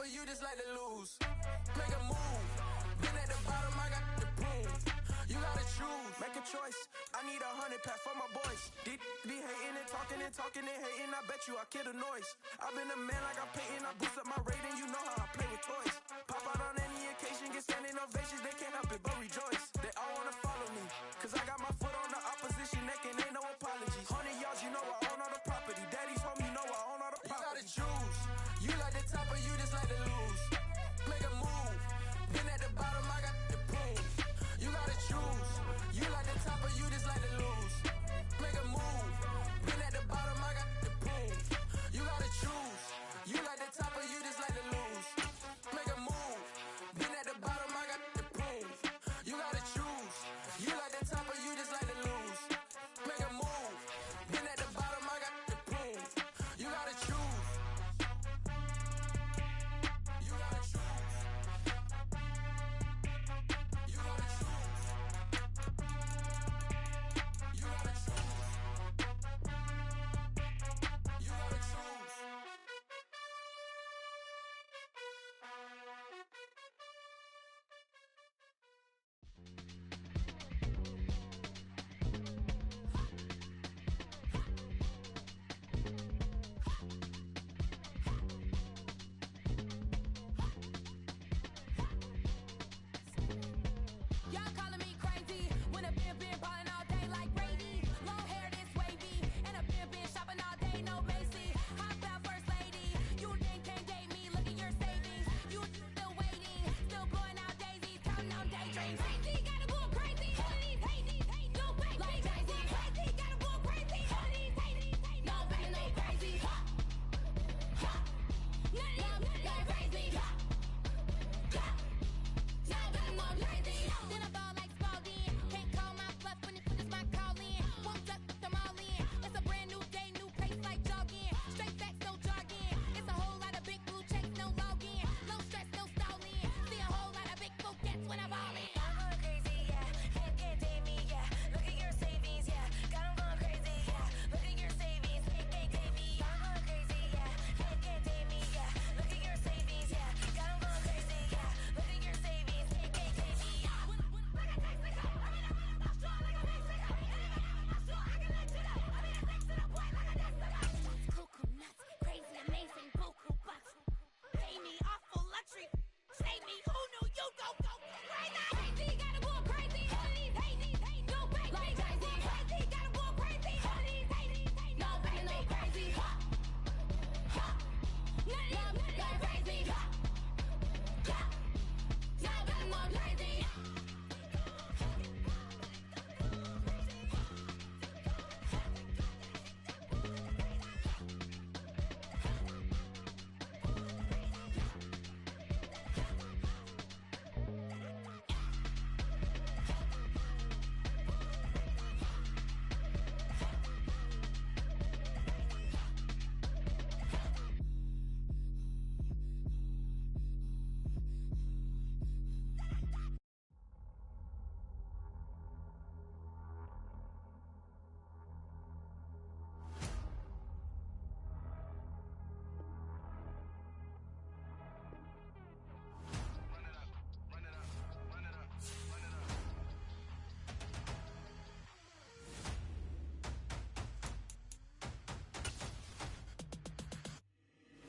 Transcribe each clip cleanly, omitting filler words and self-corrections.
but you just like to lose. Make a move. Been at the bottom, I got the proof. You gotta choose, make a choice. I need 100 pack for my boys. Deep be hating and talking and talking and hating. I bet you I kill the noise. I've been a man like I'm painting. I boost up my rating. You know how I play with toys. Pop out on any occasion, get standing ovations. They can't help it but rejoice. They all wanna follow me, cause I got my foot on the opposition neck and ain't no apologies. 100 yards, you know I own all the property. Daddy's home, you know I own all the property. You gotta choose. You like the top or you just like to lose. Make a move. Been at the bottom, I got the proof. You gotta choose. You like the top or you just like to lose. Make a move. Been at the bottom, I got the proof. You gotta choose. You like the top or you just like to lose. Make a move. Been at the bottom, I got the proof. You gotta choose. You like the top or you just like to lose. Make a move. Been at the bottom, I got the proof. You gotta choose. You gotta choose. You gotta choose. You gotta choose. You gotta choose. Y'all calling me crazy when a been ballin' all day like Brady. Long hair this wavy, and a been shopping all day, no Macy. Hop out first lady, you then can't date me. Look at your savings, you still waiting, still blowing out daisies, counting on daydreams. Crazy, gotta go crazy. All of these hate, no way. Like crazy, crazy, gotta go crazy. All of these hate, no way, no crazy. None of these like crazy. Then I ball like Spalding. Can't call my bluff when it's my call in. Won't duck them all in. It's a brand new day, new pace like jogging. Straight facts, no jargon. It's a whole lot of big blue checks, no login. No stress, no stalling. See a whole lot of big gets when I ball in. I'm going crazy, yeah. Can't date me, yeah. Look at your savings, yeah. Got 'em going crazy, yeah. Look at your savings, can't date me. I'm going crazy, yeah. Can't date me, yeah. Look at your savings, yeah. Got 'em going crazy, yeah. Look at your savings, can't date me. Like a Mexico, I mean I'm not sure like a Mexico. I'm not sure I can let you know. I mean I'm next to the point like a Mexico. Cuckoo nuts, crazy, amazing, buku bucks. Pay me awful luxury. Save me, who knew you go crazy? Crazy, gotta go crazy. All of these hate, no way. Like crazy, crazy, gotta go crazy. All of these hate, no way, no crazy. None of these like crazy. Now I'm more crazy.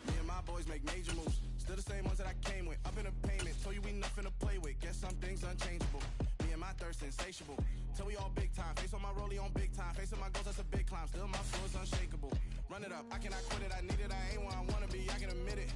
Me and my boys make major moves. Still the same ones that I came with. Up in the payment. Told you we nothing to play with. Guess some things unchangeable. Me and my thirst insatiable. Till we all big time. Face on my rollie on big time. Facing my goals, that's a big climb. Still my flow is unshakable. Run it up. I cannot quit it. I need it. I ain't where I wanna be. I can admit it.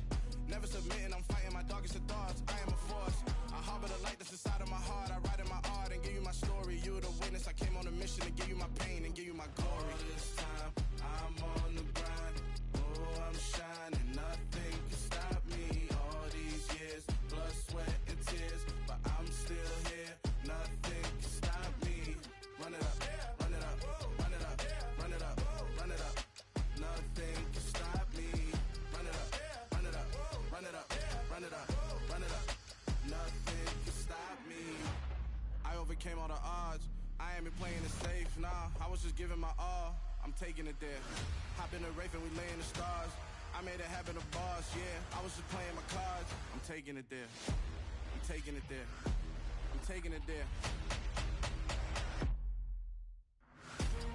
Never submitting. I'm fighting my darkest of thoughts. I am a force. I harbor the light that's inside of my heart. I write in my art and give you my story. You the witness. I came on a mission to give you my pain and give you my glory. All this time, I'm on the grind. Oh, I'm shining. Nothing can stop me. All these years, blood, sweat, and tears. But I'm still here. Nothing can stop me. Run it up, run it up, run it up, run it up, run it up. Nothing can stop me. Run it up, run it up, run it up, run it up, run it up. Nothing can stop me. I overcame all the odds. I ain't been playing it safe, nah. I was just giving my all. I'm taking it there. Hop in the Wraith and we lay in the stars. I made it happen to boss, yeah. I was just playing my cards. I'm taking it there. I'm taking it there. I'm taking it there.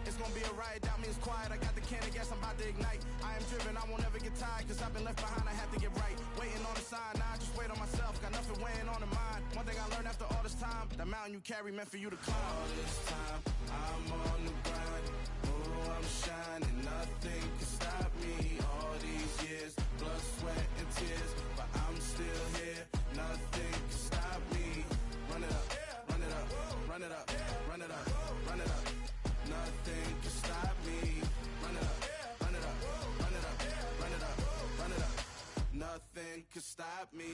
It's gonna be a riot, doubt me it's quiet. I got the can of gas, I'm about to ignite. I am driven, I won't ever get tired, cause I've been left behind, I have to get right. Waiting on the sign, now I just wait on myself. Got nothing weighing on the mind. One thing I learned after all this time, the mountain you carry meant for you to climb. All this time, I'm on the grind. Oh, I'm shining, nothing can stop me. All these years, blood, sweat, and tears, but I'm still here. Nothing can stop me. Run it up, run it up, run it up, run it up, run it up. Nothing can stop me. Run it up, run it up, run it up, run it up, run it up. Nothing can stop me.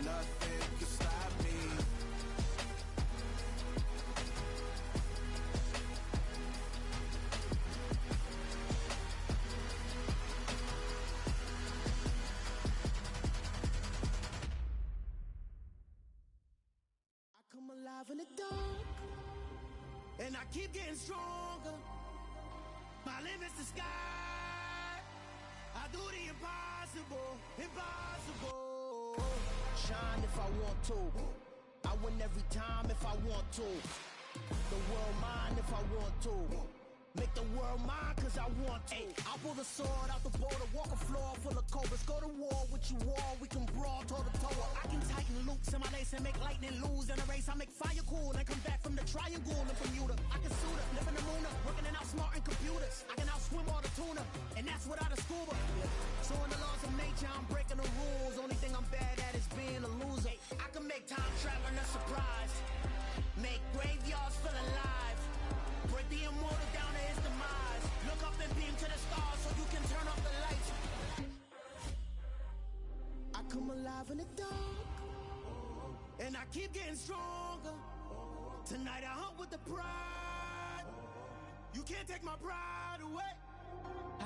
Nothing can stop me. I'm alive in the dark, and I keep getting stronger. My limit's the sky. I do the impossible, impossible. Shine if I want to. I win every time if I want to. The world mine if I want to. Make the world mine cause I want to. Ay, I'll pull the sword out the border, walk a floor full of cobras. Go to war with you all, we can brawl toe to toe. I can tighten loops in my lace and make lightning lose in a race. I make fire cool and come back from the triangle in Bermuda. I can suit up, live in the moon, working and outsmarting computers. I can outswim all the tuna, and that's without a scuba. So in the laws of nature, I'm breaking the rules. Only thing I'm bad at is being a loser. I can make time traveling a surprise, make graveyards feel alive. Break the immortal down to his demise. Look up and beam to the stars so you can turn off the lights. I come alive in the dark, and I keep getting stronger. Tonight I hunt with the pride. You can't take my pride away.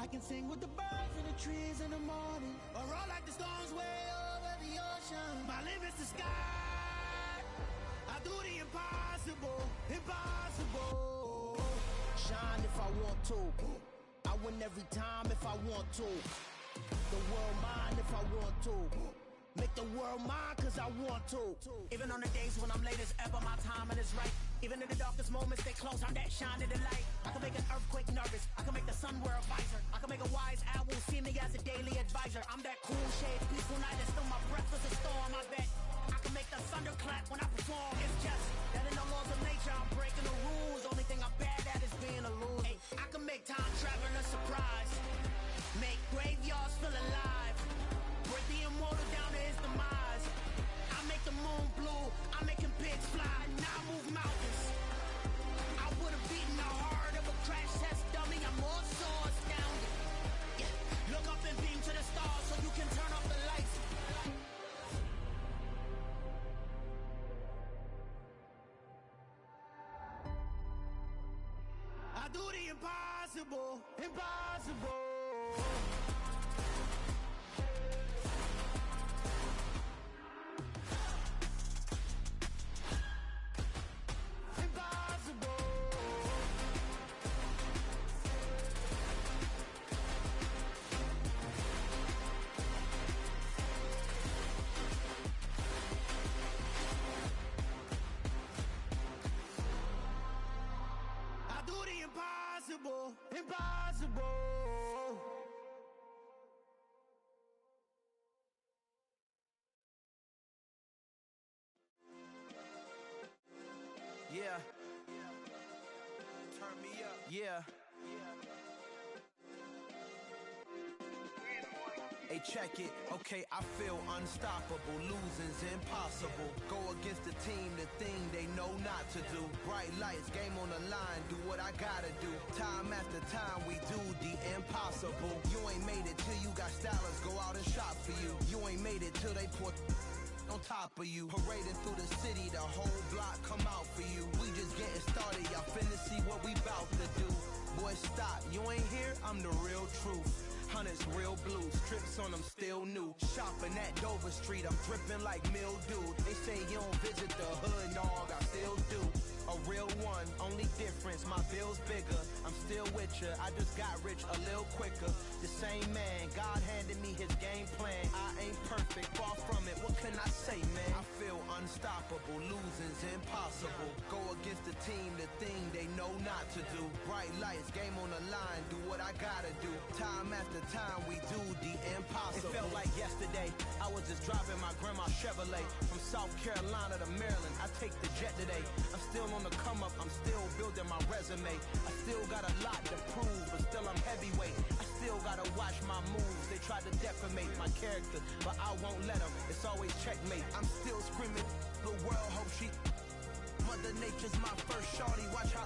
I can sing with the birds and the trees in the morning, or roll like the storms way over the ocean. My limit's the sky. I do the impossible, impossible. Shine if I want to. I win every time if I want to. The world mine if I want to. Make the world mine cause I want to. Even on the days when I'm late as ever, my timing is right. Even in the darkest moments, stay close, I'm that shining the light. I can make an earthquake nervous, I can make the sun wear a visor. I can make a wise owl see me as a daily advisor. I'm that cool shade, peaceful night, and still my breath is a storm, I bet. I can make the thunder clap when I perform. It's just that in the laws of nature, I'm breaking the rules. Only thing I'm bad at is being a loser. Ay, I can make time traveling a surprise, make graveyards feel alive. Break the immortal down to his demise. I make the moon blue, I'm making pigs fly. Now I move mountains. I would have beaten the heart of a crash test dummy. I'm more so astounded. Yeah. Look up and beam to the stars so you can turn off the lights. I do the impossible, impossible. Impossible, impossible. Yeah. Turn me up. Yeah. Hey, check it. Okay, I feel unstoppable. Losing's impossible. Go against the team, the thing they know not to do. Bright lights, game on the line, do what I gotta do. Time after time, we do the impossible. You ain't made it till you got stylists go out and shop for you. You ain't made it till they put on top of you. Parading through the city, the whole block come out for you. We just getting started, y'all finna see what we bout to do. Boy, stop, you ain't here, I'm the real truth. Hunters real blue, strips on them still new. Shopping at Dover Street, I'm dripping like mildew. They say you don't visit the hood, dog, I still do. A real one, only difference, my bill's bigger. I'm still with ya, I just got rich a little quicker. The same man, God handed me his game plan. I ain't perfect, far from it, what can I say, man? I feel unstoppable, losing's impossible. Go against the team, the thing they know not to do. Bright lights, game on the line, do what I gotta do. Time after time, we do the impossible. It felt like yesterday, I was just driving my grandma's Chevrolet. From South Carolina to Maryland, I take the jet today. I'm still on the come up, I'm still building my resume. I still got a lot to prove, but still I'm heavyweight. I still gotta watch my moves. They tried to defamate my character, but I won't let them. It's always checkmate. I'm still screaming, the world hope she. Mother Nature's my first shorty. Watch how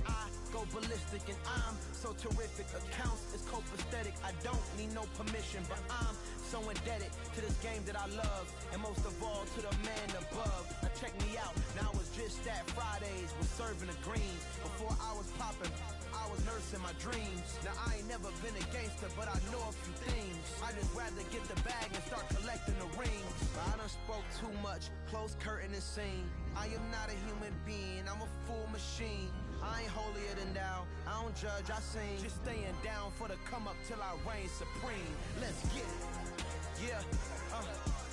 I go ballistic, and I'm so terrific. Accounts is copacetic. I don't need no permission, but I'm so indebted to this game that I love, and most of all to the man above. Now check me out, now it's just that Fridays was serving the greens. Before I was popping, I was nursing my dreams. Now I ain't never been a gangster, but I know a few things. I just rather get the bag and start collecting the rings. I done spoke too much, close curtain and scene. I am not a human being, I'm a full machine. I ain't holier than thou, I don't judge, I sing. Just staying down for the come up till I reign supreme. Let's get it. Yeah,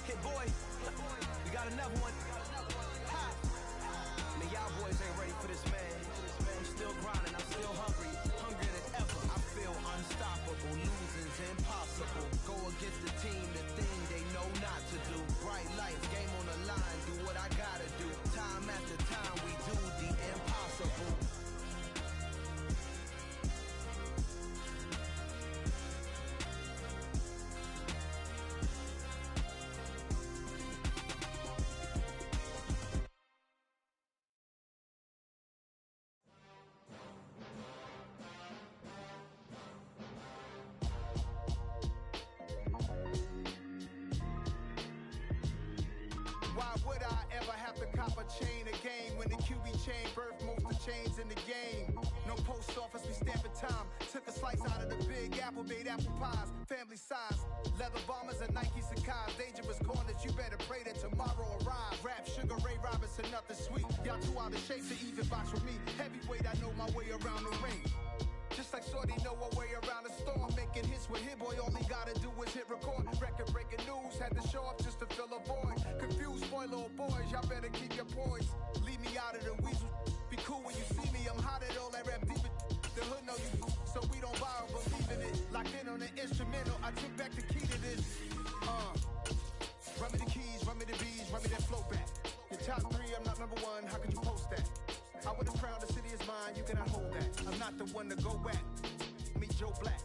hit boy, we got another one. Ha. Man, y'all boys ain't ready for this, man. I'm still grinding, I'm still hungry, hungrier than ever. I feel unstoppable, losing's impossible. Go against the team, the thing they know not to do. Bright lights, game on the line, do what I gotta do. Time after time, we do the impossible. Why would I ever have to cop a chain again when the QB chain birthed most of the chains in the game? No post office, we stamping time. Took a slice out of the big apple, made apple pies, family size. Leather bombers and Nike Sacai's. Dangerous corners, you better pray that tomorrow arrives. Rap, Sugar Ray Robinson, nothing sweet. Y'all too out of shape to even box with me. Heavyweight, I know my way around the ring. Just like Shorty know a way around the storm. Making hits with Hit Boy, all he gotta do is hit record. Record breaking news, had to show up just to fill a void. Confused boy, little boys, y'all better keep your poise. Leave me out of the weasel. Be cool when you see me, I'm hot at all that rap deep. The hood know you, so we don't borrow, believe in it. Locked in on the instrumental, I took back the key to this. Run me the keys, run me the bees, run me that flow back. Your top three, I'm not number one, how could you post that? I would have crowned the city is mine, you cannot hold that. I'm not the one to go back. Meet Joe Black.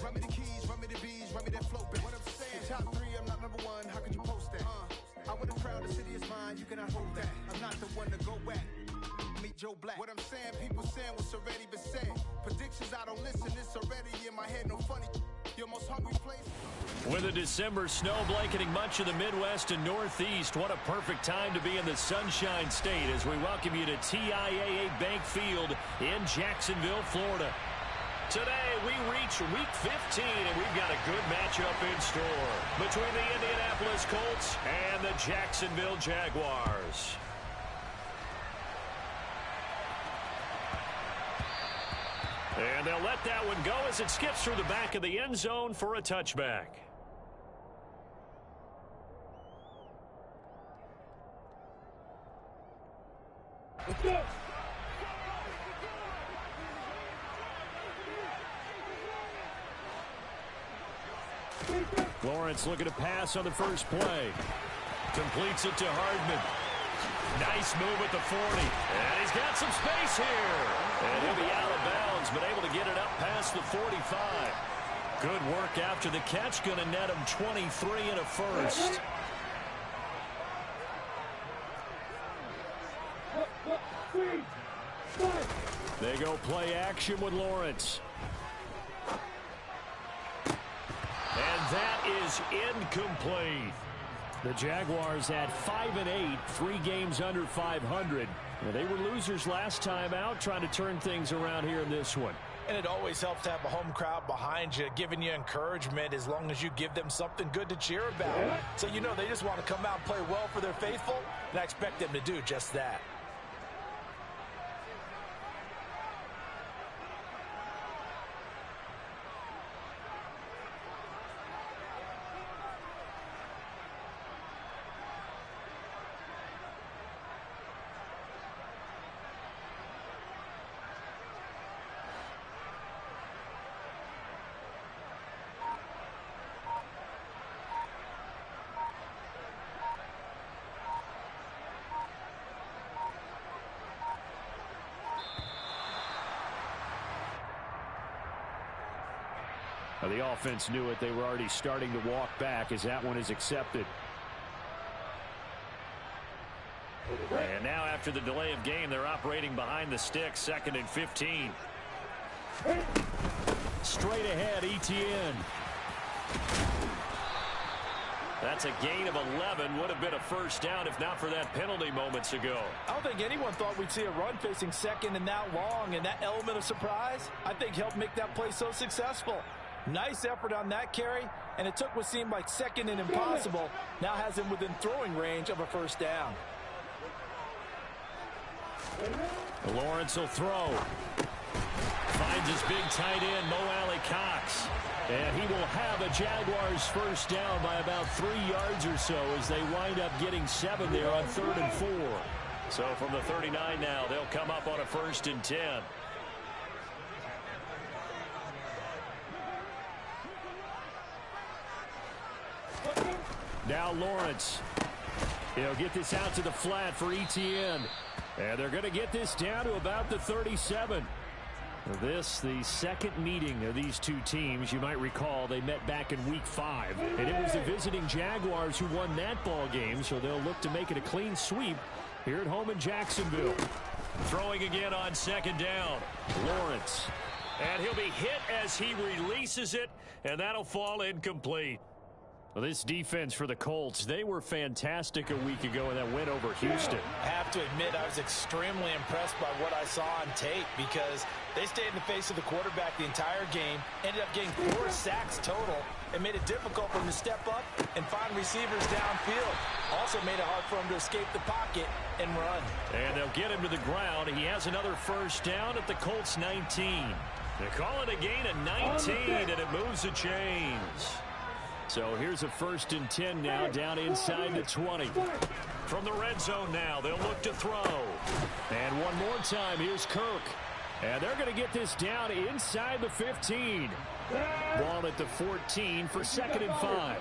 Run me the keys, run me the bees, run me that flow back. What I'm saying, top three, I'm not number one, how could you post that? I would have crowned the city is mine, you cannot hold that. I'm not the one to go back. Meet Joe Black. What I'm saying, people saying what's already been said. Predictions, I don't listen, it's already in my head, no funny. Your most hungry place. With a December snow blanketing much of the Midwest and Northeast, what a perfect time to be in the Sunshine State as we welcome you to TIAA Bank Field in Jacksonville, Florida. Today, we reach Week 15, and we've got a good matchup in store between the Indianapolis Colts and the Jacksonville Jaguars. And they'll let that one go as it skips through the back of the end zone for a touchback. Let's go. Lawrence looking to pass on the first play. Completes it to Hardman. Nice move at the 40. And he's got some space here. And he'll be out of bounds, but able to get it up past the 45. Good work after the catch. Going to net him 23 and a first. They go play action with Lawrence. And that is incomplete. The Jaguars at 5-8, 3 games under 500. Well, they were losers last time out, trying to turn things around here in this one. And it always helps to have a home crowd behind you, giving you encouragement as long as you give them something good to cheer about. So you know they just want to come out and play well for their faithful, and I expect them to do just that. The offense knew it. They were already starting to walk back as that one is accepted. And now after the delay of game, they're operating behind the sticks, 2nd and 15. Straight ahead, Etienne. That's a gain of 11. Would have been a first down if not for that penalty moments ago. I don't think anyone thought we'd see a run facing 2nd and that long, and that element of surprise, I think, helped make that play so successful. Nice effort on that carry, and it took what seemed like 2nd and impossible, now has him within throwing range of a first down. Lawrence will throw. Finds his big tight end, Mo Alley-Cox. And he will have a Jaguars first down by about 3 yards or so as they wind up getting 7 there on 3rd and 4. So from the 39 now, they'll come up on a 1st and 10. Now Lawrence. He'll get this out to the flat for Etienne. And they're going to get this down to about the 37. This, the second meeting of these two teams. You might recall they met back in week 5. And it was the visiting Jaguars who won that ball game, so they'll look to make it a clean sweep here at home in Jacksonville. Throwing again on 2nd down. Lawrence. And he'll be hit as he releases it, and that'll fall incomplete. Well, this defense for the Colts, they were fantastic a week ago in that win over Houston. I have to admit, I was extremely impressed by what I saw on tape because they stayed in the face of the quarterback the entire game, ended up getting 4 sacks total, and made it difficult for him to step up and find receivers downfield. Also made it hard for him to escape the pocket and run. And they'll get him to the ground. He has another first down at the Colts 19. They call it a gain of 19, and it moves the chains. So here's a 1st and 10 now down inside the 20. From the red zone now, they'll look to throw. And one more time, here's Kirk. And they're going to get this down inside the 15. Ball at the 14 for 2nd and 5.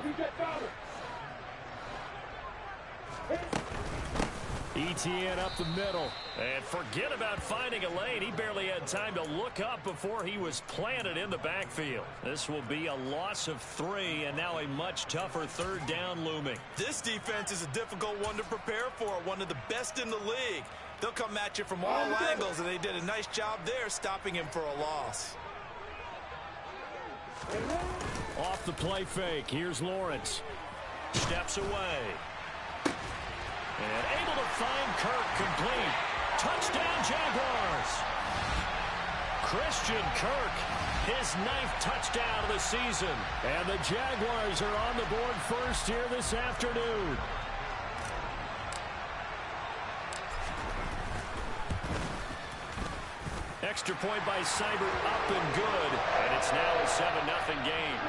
Etienne up the middle. And forget about finding a lane. He barely had time to look up before he was planted in the backfield. This will be a loss of 3, and now a much tougher 3rd down looming. This defense is a difficult one to prepare for, one of the best in the league. They'll come at you from all angles, and they did a nice job there stopping him for a loss. Off the play fake, here's Lawrence. Steps away. And able to find Kirk complete. Touchdown, Jaguars. Christian Kirk, his 9th touchdown of the season. And the Jaguars are on the board first here this afternoon. Extra point by Seibert, up and good. And it's now a 7-0 game.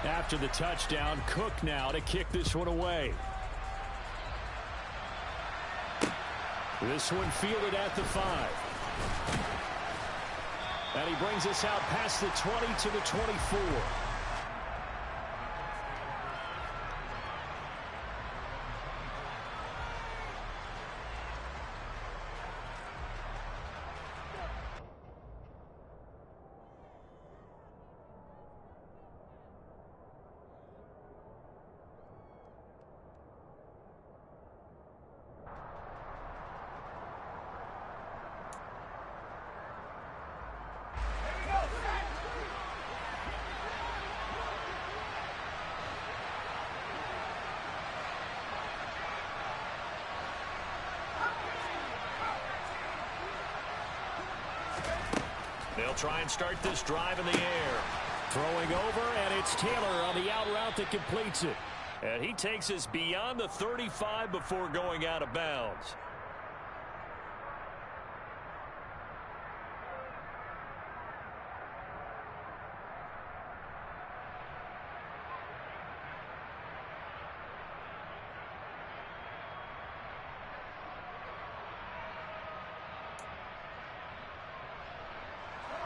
After the touchdown, Cook now to kick this one away. This one fielded at the 5. And he brings us out past the 20 to the 24. They'll try and start this drive in the air. Throwing over, and it's Taylor on the out route that completes it. And he takes us beyond the 35 before going out of bounds.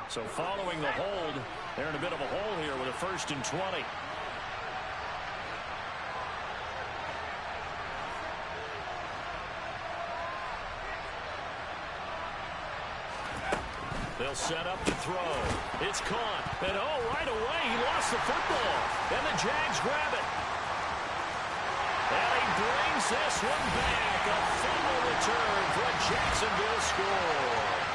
So following the hold, they're in a bit of a hole here with a 1st and 20. They'll set up to throw. It's caught. And right away, he lost the football. And the Jags grab it. And he brings this one back. A fumble return for a Jacksonville score.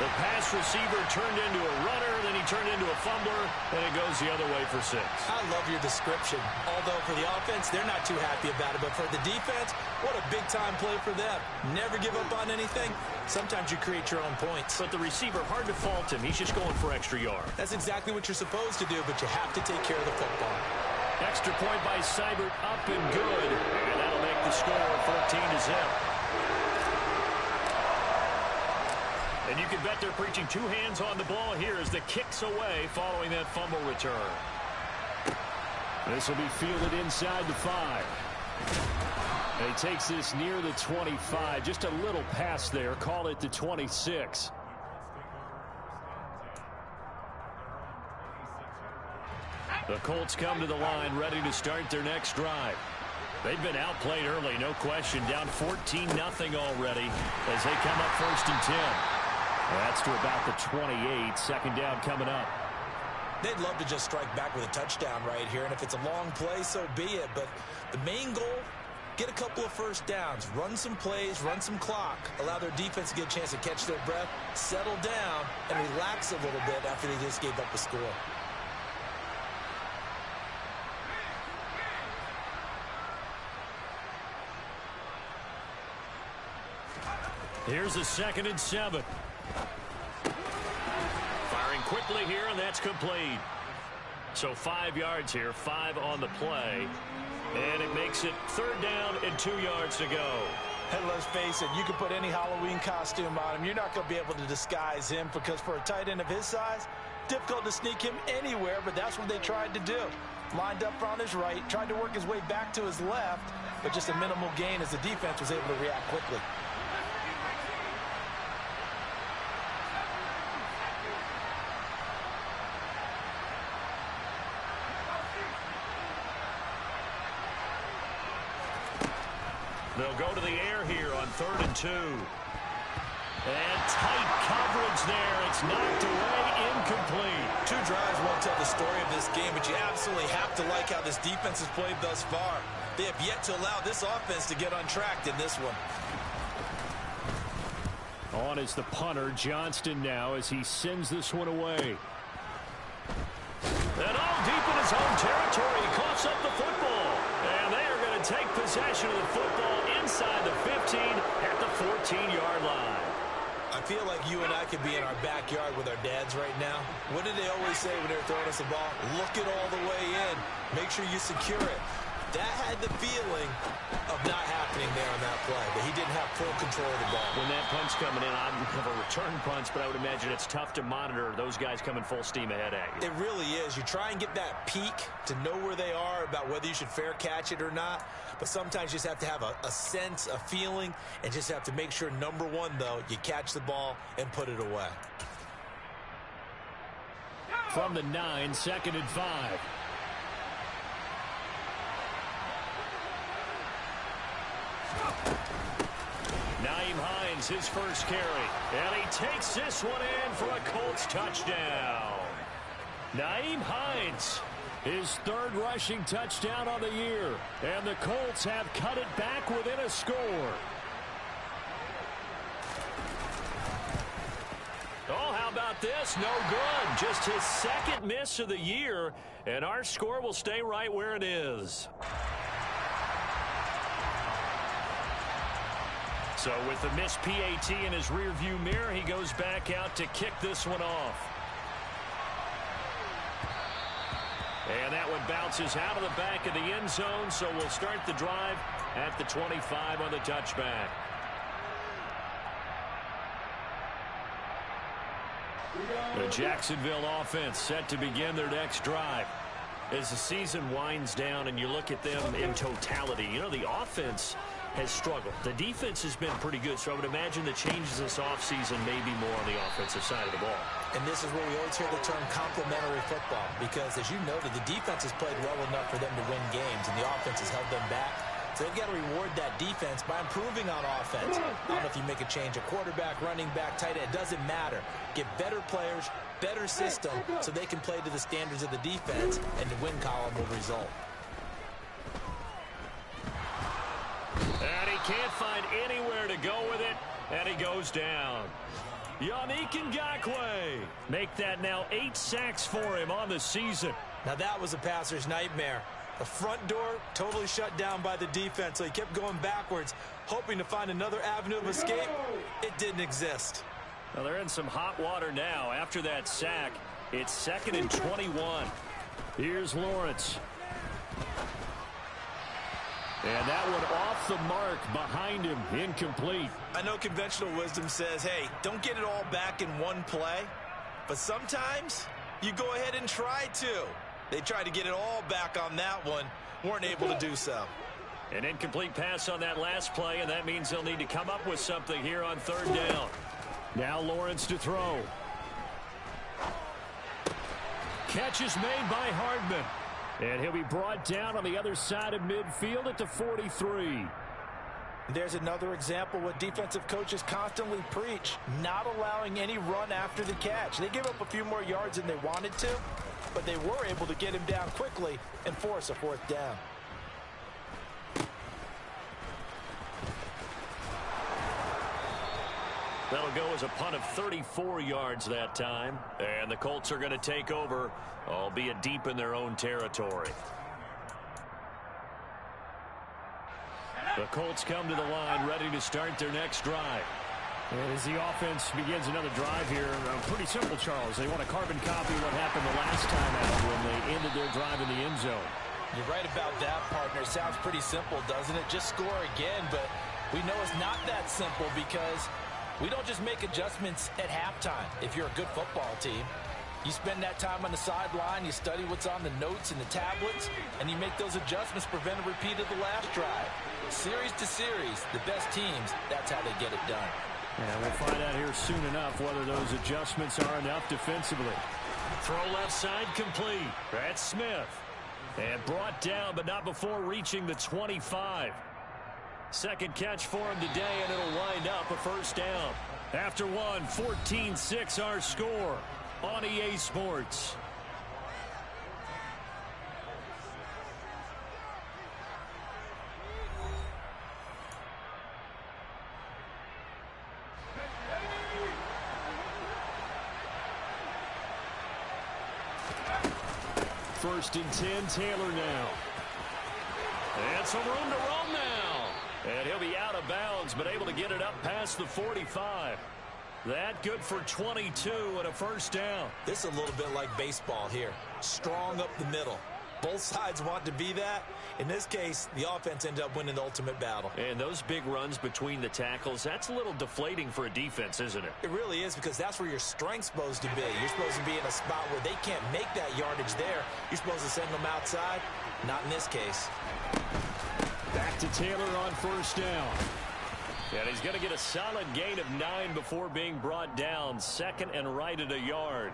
The pass receiver turned into a runner, then he turned into a fumbler, and it goes the other way for 6. I love your description. Although for the offense, they're not too happy about it. But for the defense, what a big-time play for them. Never give up on anything. Sometimes you create your own points. But the receiver, hard to fault him. He's just going for extra yard. That's exactly what you're supposed to do, but you have to take care of the football. Extra point by Seibert, up and good. And that'll make the score 14-0. And you can bet they're preaching 2 hands on the ball here as the kick's away following that fumble return. This will be fielded inside the 5. And he takes this near the 25. Just a little pass there. Call it the 26. The Colts come to the line ready to start their next drive. They've been outplayed early, no question. Down 14-0 already as they come up 1st and 10. That's to about the 28. 2nd down coming up. They'd love to just strike back with a touchdown right here, and if it's a long play, so be it. But the main goal, get a couple of 1st downs, run some plays, run some clock, allow their defense to get a chance to catch their breath, settle down, and relax a little bit after they just gave up a score. Here's a 2nd and 7. Firing quickly here, and that's complete. So 5 yards here, 5 on the play. And it makes it 3rd down and 2 yards to go. And let's face it, you can put any Halloween costume on him. You're not going to be able to disguise him because for a tight end of his size, difficult to sneak him anywhere, but that's what they tried to do. Lined up on his right, tried to work his way back to his left, but just a minimal gain as the defense was able to react quickly. They'll go to the air here on 3rd and 2. And tight coverage there. It's knocked away, incomplete. 2 drives won't tell the story of this game, but you absolutely have to like how this defense has played thus far. They have yet to allow this offense to get untracked in this one. On is the punter, Johnston now, as he sends this one away. And all deep in his own territory, he coughs up the football. And they are going to take possession of the football inside the 15 at the 14-yard line. I feel like you and I could be in our backyard with our dads right now. What did they always say when they were throwing us a ball? Look it all the way in. Make sure you secure it. That had the feeling of not happening there on that play, but he didn't have full control of the ball. When that punch coming in, I don't have a return punch, but I would imagine it's tough to monitor those guys coming full steam ahead at you. It really is. You try and get that peek to know where they are about whether you should fair catch it or not, but sometimes you just have to have a sense, a feeling, and just have to make sure, number one, though, you catch the ball and put it away. From the 9, 2nd and 5. Nyheim Hines, his first carry. And he takes this one in for a Colts touchdown. Nyheim Hines, his 3rd rushing touchdown on the year. And the Colts have cut it back within a score. Oh, how about this? No good. Just his 2nd miss of the year. And our score will stay right where it is. So with the missed PAT in his rearview mirror, he goes back out to kick this one off. And that one bounces out of the back of the end zone, so we'll start the drive at the 25 on the touchback. The Jacksonville offense set to begin their next drive. As the season winds down and you look at them in totality, you know, the offense has struggled. The defense has been pretty good, so I would imagine the changes this offseason may be more on the offensive side of the ball. And this is where we always hear the term complementary football, because as you noted, the defense has played well enough for them to win games, and the offense has held them back. So they've got to reward that defense by improving on offense. I don't know if you make a change, a quarterback, running back, tight end, it doesn't matter. Get better players, better system, so they can play to the standards of the defense, and the win column will result. And he can't find anywhere to go with it, and he goes down. Yannick Ngakoue make that now 8 sacks for him on the season. Now that was a passer's nightmare. The front door totally shut down by the defense, so he kept going backwards, hoping to find another avenue of escape. It didn't exist. Well, they're in some hot water now. After that sack, it's 2nd and 21. Here's Lawrence. And that one off the mark behind him, incomplete. I know conventional wisdom says, hey, don't get it all back in one play. But sometimes you go ahead and try to. They tried to get it all back on that one, weren't able to do so. An incomplete pass on that last play, and that means they'll need to come up with something here on 3rd down. Now Lawrence to throw. Catch is made by Hardman. And he'll be brought down on the other side of midfield at the 43. There's another example what defensive coaches constantly preach, not allowing any run after the catch. They gave up a few more yards than they wanted to, but they were able to get him down quickly and force a 4th down. That'll go as a punt of 34 yards that time. And the Colts are going to take over, albeit deep in their own territory. The Colts come to the line ready to start their next drive. And as the offense begins another drive here, pretty simple, Charles. They want to carbon copy what happened the last time out when they ended their drive in the end zone. You're right about that, partner. Sounds pretty simple, doesn't it? Just score again, but we know it's not that simple because we don't just make adjustments at halftime. If you're a good football team, you spend that time on the sideline, you study what's on the notes and the tablets, and you make those adjustments, prevent a repeat of the last drive. Series to series, the best teams, that's how they get it done. And we'll find out here soon enough whether those adjustments are enough defensively. Throw left side complete. That's Smith. And brought down, but not before reaching the 25. Second catch for him today, and it'll wind up a 1st down. After one, 14-6 our score on EA Sports. First and 10, Taylor now. And some room to roam now. And he'll be out of bounds, but able to get it up past the 45. That good for 22 and a 1st down. This is a little bit like baseball here. Strong up the middle. Both sides want to be that. In this case, the offense ended up winning the ultimate battle. And those big runs between the tackles, that's a little deflating for a defense, isn't it? It really is, because that's where your strength's supposed to be. You're supposed to be in a spot where they can't make that yardage there. You're supposed to send them outside. Not in this case. Back to Taylor on 1st down. And he's going to get a solid gain of 9 before being brought down. 2nd and right at a yard.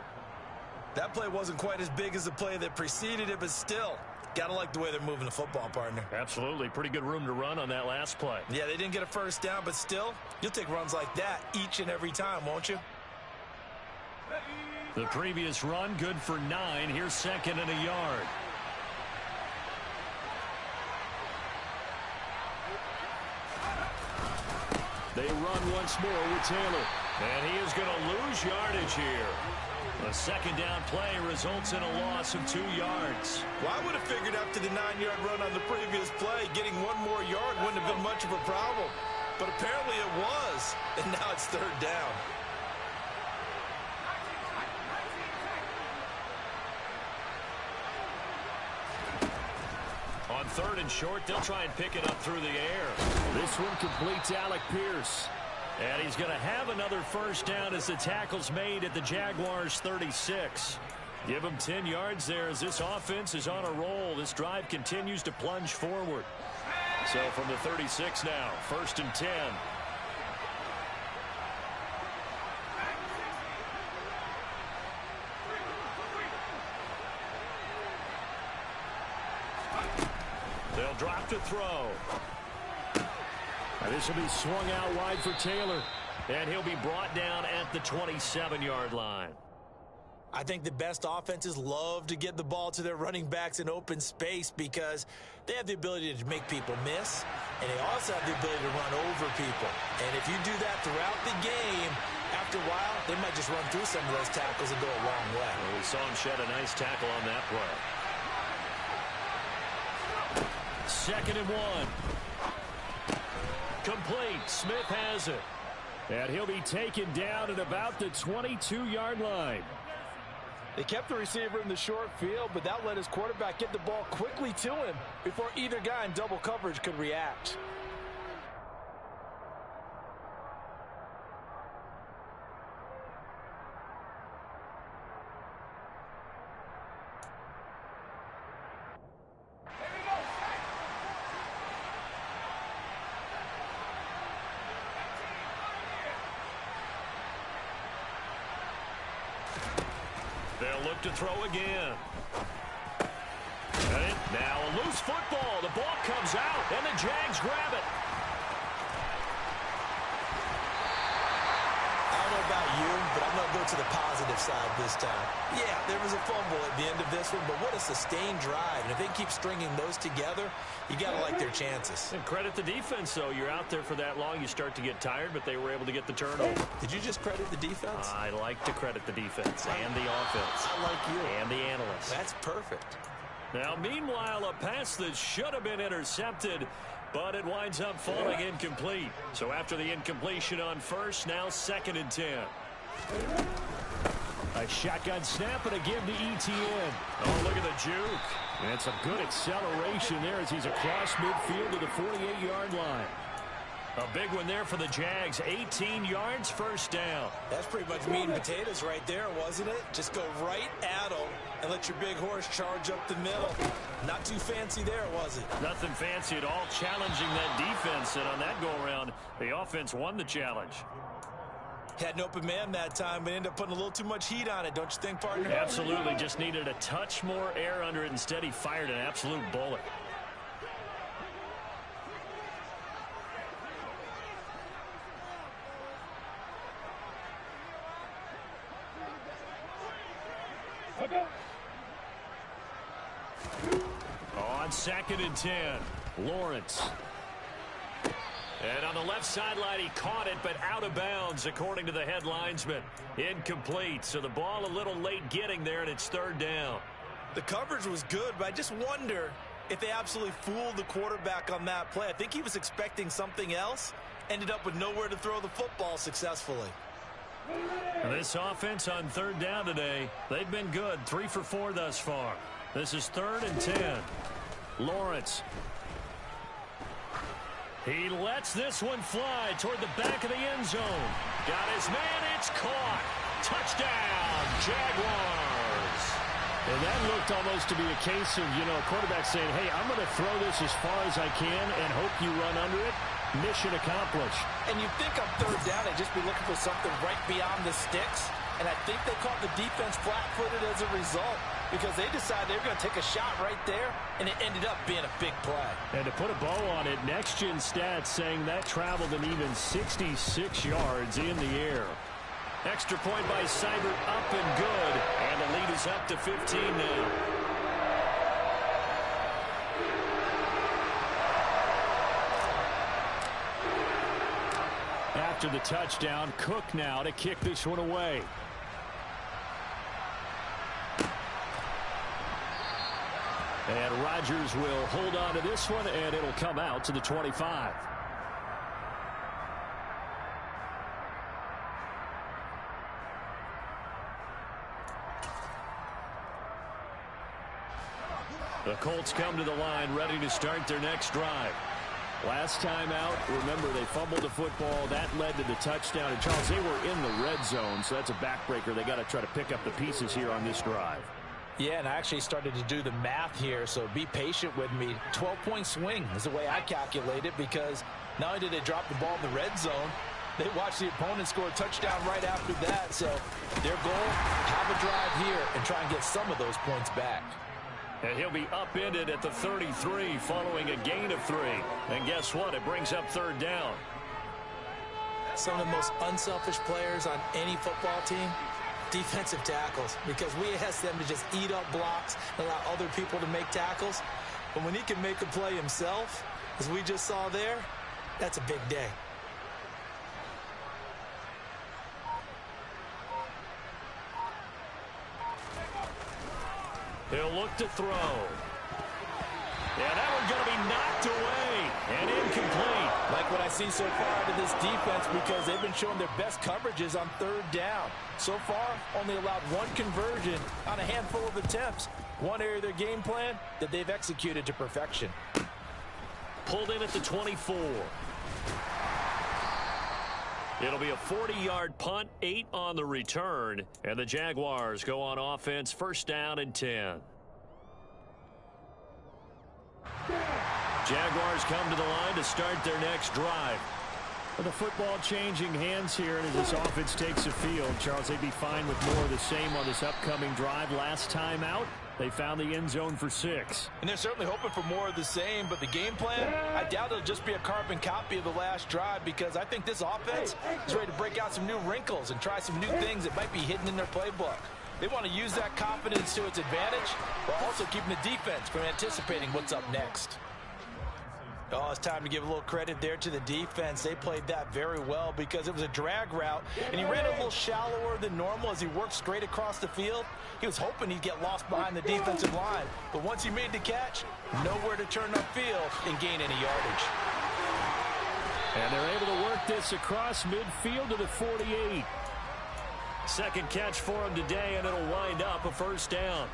That play wasn't quite as big as the play that preceded it, but still, got to like the way they're moving the football, partner. Absolutely. Pretty good room to run on that last play. Yeah, they didn't get a 1st down, but still, you'll take runs like that each and every time, won't you? The previous run, good for 9. Here's 2nd and a yard. They run once more with Taylor. And he is going to lose yardage here. A 2nd down play results in a loss of 2 yards. Well, I would have figured after the 9-yard run on the previous play, getting 1 more yard wouldn't have been much of a problem. but apparently it was, and now it's third down. On third and short, they'll try and pick it up through the air. This one completes Alec Pierce. And he's going to have another first down as the tackle's made at the Jaguars' 36. Give him 10 yards there as this offense is on a roll. This drive continues to plunge forward. So from the 36 now, first and 10. They'll drop to throw. And this will be swung out wide for Taylor. And he'll be brought down at the 27-yard line. I think the best offenses love to get the ball to their running backs in open space because they have the ability to make people miss, and they also have the ability to run over people. And if you do that throughout the game, after a while, they might just run through some of those tackles and go a long way. Well, we saw him shed a nice tackle on that play. Second and 1. Complete. Smith has it. And he'll be taken down at about the 22-yard line. They kept the receiver in the short field, but that let his quarterback get the ball quickly to him before either guy in double coverage could react. They'll look to throw again. And now a loose football. The ball comes out, and the Jags grab it. I don't know about you, but I'm going to go to the positive side this time. Yeah, there was a fumble at the end of this one, but what a sustained drive. And if they keep stringing those together, you got to like their chances. And credit the defense, though. You're out there for that long, you start to get tired, but they were able to get the turnover. Did you just credit the defense? I like to credit the defense and the offense. I like you. And the analysts. That's perfect. Now, meanwhile, a pass that should have been intercepted, but it winds up falling incomplete. So after the incompletion on first, now second and 10. A shotgun snap and a give to ETN. Oh, look at the juke. And some good acceleration there as he's across midfield to the 48-yard line. A big one there for the Jags. 18 yards, first down. That's pretty much meat and potatoes right there, wasn't it? Just go right at them and let your big horse charge up the middle. Not too fancy there, was it? Nothing fancy at all, challenging that defense. And on that go-around, the offense won the challenge. Had an open man that time, but ended up putting a little too much heat on it, don't you think, partner? Absolutely. Just needed a touch more air under it. Instead, he fired an absolute bullet. On second and 10, Lawrence. And on the left sideline, he caught it, but out of bounds, according to the head linesman. Incomplete, so the ball a little late getting there, and it's third down. The coverage was good, but I just wonder if they absolutely fooled the quarterback on that play. I think he was expecting something else, ended up with nowhere to throw the football successfully. This offense on third down today, they've been good, 3 for 4 thus far. This is third and 10. Lawrence. He lets this one fly toward the back of the end zone. Got his man, it's caught. Touchdown, Jaguars. And that looked almost to be a case of, a quarterback saying, hey, I'm going to throw this as far as I can and hope you run under it. Mission accomplished. And you think on third down, they'd just be looking for something right beyond the sticks. And I think they caught the defense flat-footed as a result because they decided they were going to take a shot right there, and it ended up being a big play. And to put a bow on it, Next Gen Stats saying that traveled an even 66 yards in the air. Extra point by Seibert, up and good. And the lead is up to 15 now. After the touchdown, Cook now to kick this one away. And Rodgers will hold on to this one, and it'll come out to the 25. The Colts come to the line ready to start their next drive. Last time out, remember, they fumbled the football. That led to the touchdown. And, Charles, they were in the red zone, so that's a backbreaker. They got to try to pick up the pieces here on this drive. Yeah, and I actually started to do the math here, so be patient with me. 12-point swing is the way I calculate it, because not only did they drop the ball in the red zone, they watched the opponent score a touchdown right after that. So their goal, have a drive here and try and get some of those points back. And he'll be upended at the 33 following a gain of 3. And guess what? It brings up third down. Some of the most unselfish players on any football team, defensive tackles, because we ask them to just eat up blocks and allow other people to make tackles. But when he can make a play himself, as we just saw there, that's a big day. He'll look to throw. Yeah, that one's going to be knocked away and incomplete. Like what I see so far out of this defense, because they've been showing their best coverages on third down. So far, only allowed one conversion on a handful of attempts. One area of their game plan that they've executed to perfection. Pulled in at the 24. It'll be a 40-yard punt, 8 on the return, and the Jaguars go on offense, first down and 10. Jaguars come to the line to start their next drive. With the football changing hands here, and as this offense takes the field, Charles, they'd be fine with more of the same on this upcoming drive. Last time out, they found the end zone for 6. And they're certainly hoping for more of the same, but the game plan, I doubt it'll just be a carbon copy of the last drive, because I think this offense is ready to break out some new wrinkles and try some new things that might be hidden in their playbook. They want to use that confidence to its advantage, while also keeping the defense from anticipating what's up next. Oh, it's time to give a little credit there to the defense. They played that very well, because it was a drag route, and he ran a little shallower than normal as he worked straight across the field. He was hoping he'd get lost behind the defensive line, but once he made the catch, nowhere to turn upfield and gain any yardage. And they're able to work this across midfield to the 48. Second catch for him today, and it'll wind up a first down.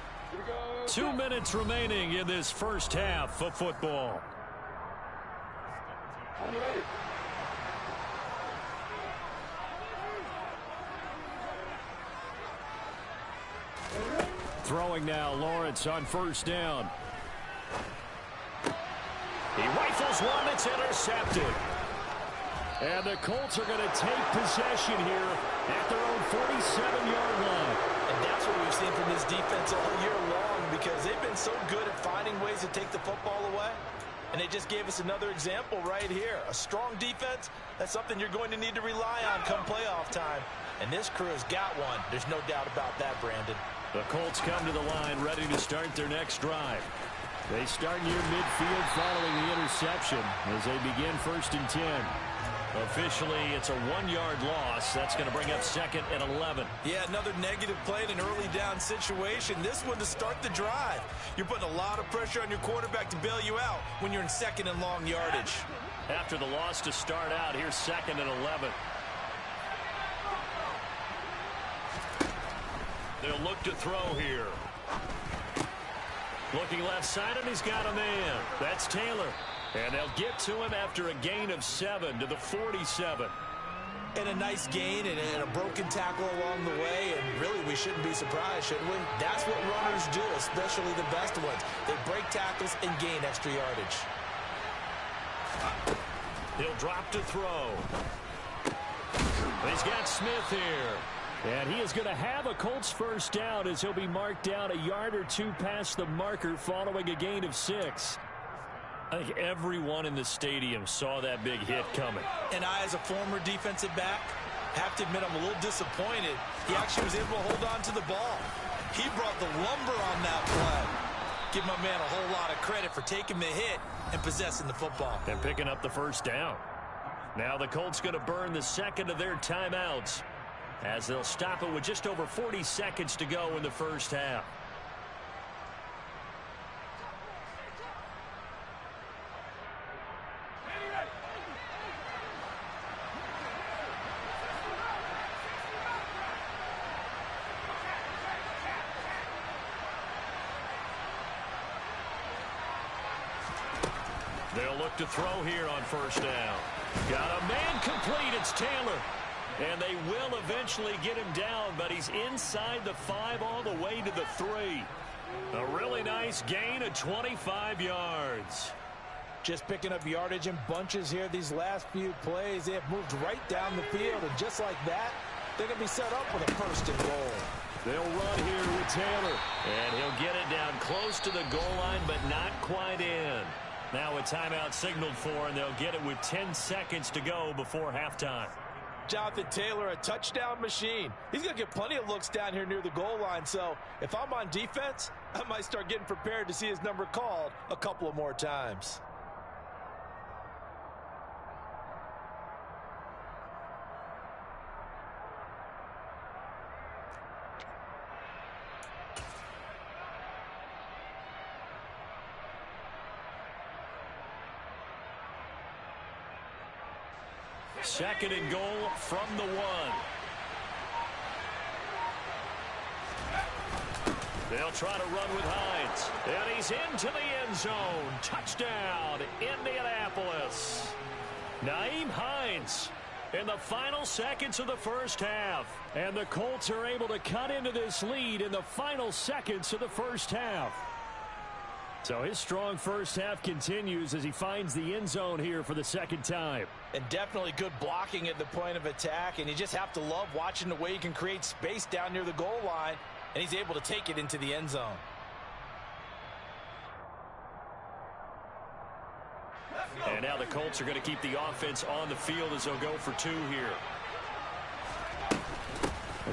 2 minutes remaining in this first half of football. Throwing now, Lawrence on first down. He rifles one that's intercepted. And the Colts are going to take possession here at their own 47-yard line. And that's what we've seen from this defense all year long, because they've been so good at finding ways to take the football away. And they just gave us another example right here. A strong defense, that's something you're going to need to rely on come playoff time. And this crew has got one. There's no doubt about that, Brandon. The Colts come to the line ready to start their next drive. They start near midfield following the interception as they begin first and 10. Officially, it's a 1-yard loss. That's going to bring up second and 11. Yeah, another negative play in an early down situation. This one to start the drive. You're putting a lot of pressure on your quarterback to bail you out when you're in second and long yardage. After the loss to start out, here's second and 11. They'll look to throw here. Looking left side, and he's got a man. That's Taylor. And they'll get to him after a gain of 7 to the 47. And a nice gain and a broken tackle along the way. And really, we shouldn't be surprised, should we? That's what runners do, especially the best ones. They break tackles and gain extra yardage. He'll drop to throw. He's got Smith here. And he is going to have a Colts first down as he'll be marked down a yard or two past the marker following a gain of 6. I think everyone in the stadium saw that big hit coming. And I, as a former defensive back, have to admit I'm a little disappointed. He actually was able to hold on to the ball. He brought the lumber on that play. Give my man a whole lot of credit for taking the hit and possessing the football. And picking up the first down. Now the Colts going to burn the second of their timeouts, as they'll stop it with just over 40 seconds to go in the first half. They'll look to throw here on first down. Got a man complete. It's Taylor. And they will eventually get him down, but he's inside the 5 all the way to the 3. A really nice gain of 25 yards. Just picking up yardage in bunches here these last few plays. They have moved right down the field, and just like that, they're going to be set up with a first and goal. They'll run here with Taylor. And he'll get it down close to the goal line, but not quite in. Now a timeout signaled for, and they'll get it with 10 seconds to go before halftime. Jonathan Taylor, a touchdown machine. He's going to get plenty of looks down here near the goal line. So if I'm on defense, I might start getting prepared to see his number called a couple of more times. Second and goal from the 1. They'll try to run with Hines. And he's into the end zone. Touchdown, Indianapolis. Nyheim Hines in the final seconds of the first half. And the Colts are able to cut into this lead in the final seconds of the first half. So his strong first half continues as he finds the end zone here for the second time. And definitely good blocking at the point of attack. And you just have to love watching the way he can create space down near the goal line. And he's able to take it into the end zone. And now the Colts are going to keep the offense on the field as they'll go for 2 here.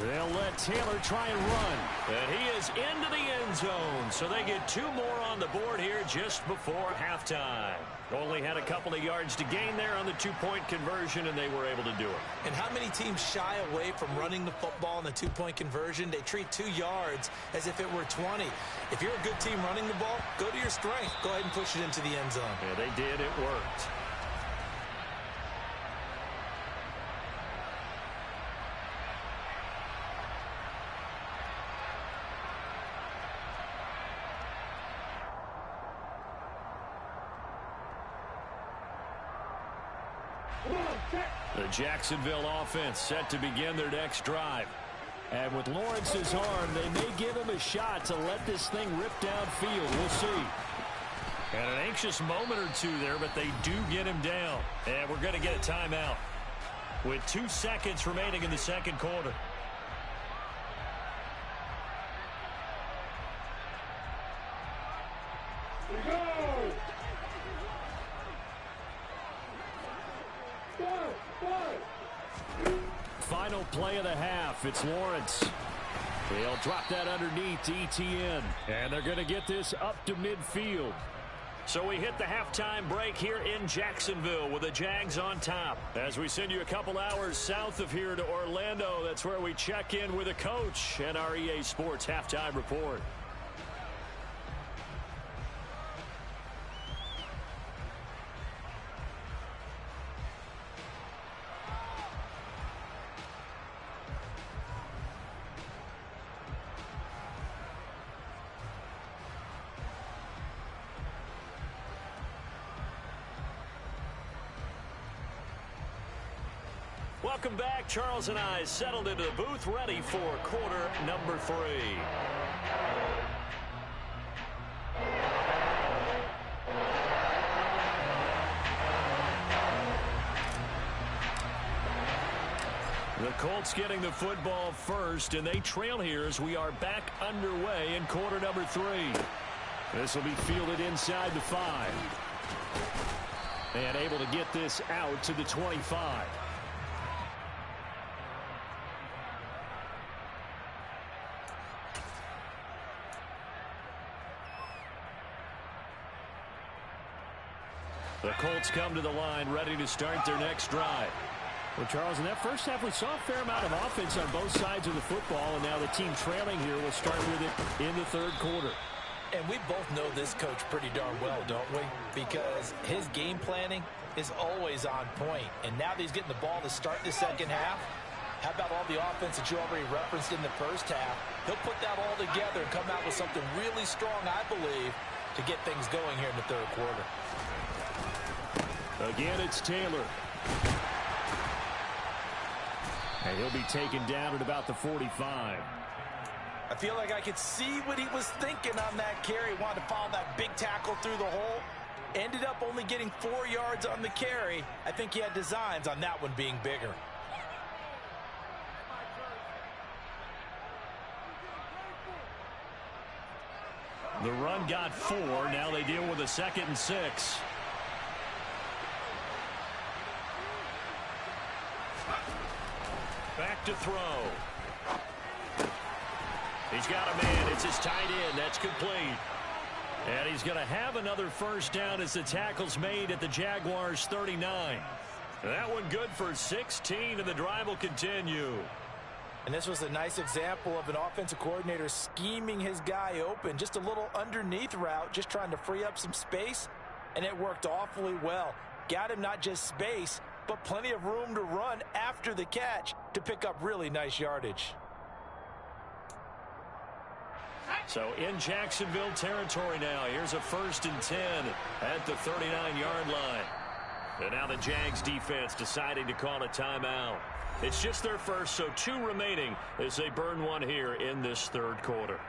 They'll let Taylor try and run. And he is into the end zone. So they get 2 more on the board here just before halftime. Only had a couple of yards to gain there on the 2-point conversion, and they were able to do it. And how many teams shy away from running the football in the 2-point conversion? They treat 2 yards as if it were 20. If you're a good team running the ball, go to your strength. Go ahead and push it into the end zone. Yeah, they did. It worked. The Jacksonville offense set to begin their next drive. And with Lawrence's arm, they may give him a shot to let this thing rip downfield. We'll see. And an anxious moment or 2 there, but they do get him down. And we're going to get a timeout with 2 seconds remaining in the second quarter. Final play of the half. It's Lawrence. They'll drop that underneath to ETN. And they're going to get this up to midfield. So we hit the halftime break here in Jacksonville with the Jags on top. As we send you a couple hours south of here to Orlando, that's where we check in with the coach and our EA Sports halftime report. Welcome back. Charles and I settled into the booth, ready for quarter number 3. The Colts getting the football first, and they trail here as we are back underway in quarter number 3. This will be fielded inside the 5. And able to get this out to the 25. The Colts come to the line ready to start their next drive. Well, Charles, in that first half, we saw a fair amount of offense on both sides of the football, and now the team trailing here will start with it in the third quarter. And we both know this coach pretty darn well, don't we? Because his game planning is always on point. And now that he's getting the ball to start the second half, how about all the offense that you already referenced in the first half? He'll put that all together and come out with something really strong, I believe, to get things going here in the third quarter. Again, it's Taylor. And he'll be taken down at about the 45. I feel like I could see what he was thinking on that carry. Wanted to follow that big tackle through the hole. Ended up only getting 4 yards on the carry. I think he had designs on that one being bigger. The run got 4. Now they deal with a 2nd and 6. Back to throw. He's got a man. It's his tight end. That's complete. And he's going to have another first down as the tackle's made at the Jaguars' 39. That one good for 16, and the drive will continue. And this was a nice example of an offensive coordinator scheming his guy open. Just a little underneath route, just trying to free up some space, and it worked awfully well. Got him not just space, but plenty of room to run after the catch to pick up really nice yardage. So in Jacksonville territory now, here's a 1st and 10 at the 39-yard line. And now the Jags defense deciding to call a timeout. It's just their first, so 2 remaining as they burn one here in this 3rd quarter.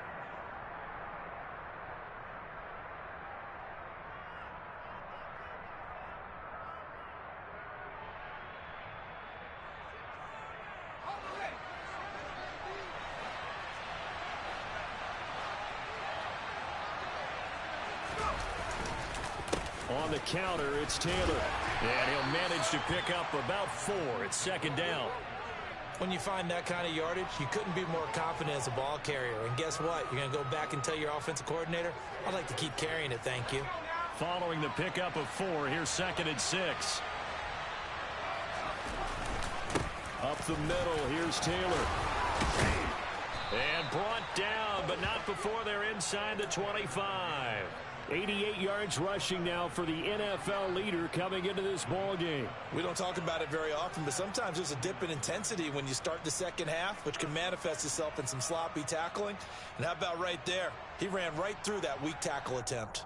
On the counter, it's Taylor. And he'll manage to pick up about 4. It's 2nd down. When you find that kind of yardage, you couldn't be more confident as a ball carrier. And guess what? You're going to go back and tell your offensive coordinator, I'd like to keep carrying it, thank you. Following the pickup of 4, here's 2nd and 6. Up the middle, here's Taylor. And brought down, but not before they're inside the 25. 88 yards rushing now for the NFL leader coming into this ball game. We don't talk about it very often, but sometimes there's a dip in intensity when you start the second half, which can manifest itself in some sloppy tackling. And how about right there? He ran right through that weak tackle attempt.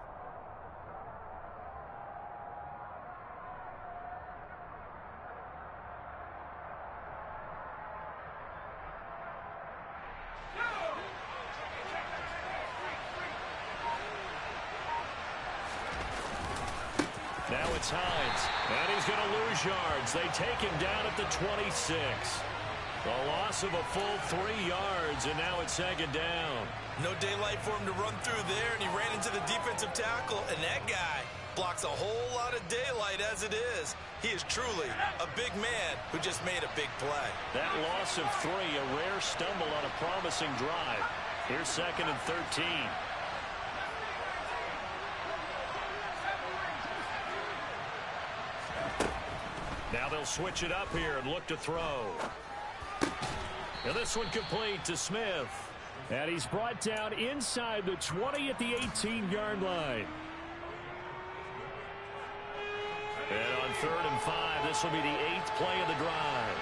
Now it's Hines, and he's going to lose yards. They take him down at the 26. A loss of a full 3 yards, and now it's 2nd down. No daylight for him to run through there, and he ran into the defensive tackle, and that guy blocks a whole lot of daylight as it is. He is truly a big man who just made a big play. That loss of 3, a rare stumble on a promising drive. Here's 2nd and 13. Now they'll switch it up here and look to throw. And this one complete to Smith. And he's brought down inside the 20 at the 18-yard line. And on 3rd and 5, this will be the 8th play of the drive.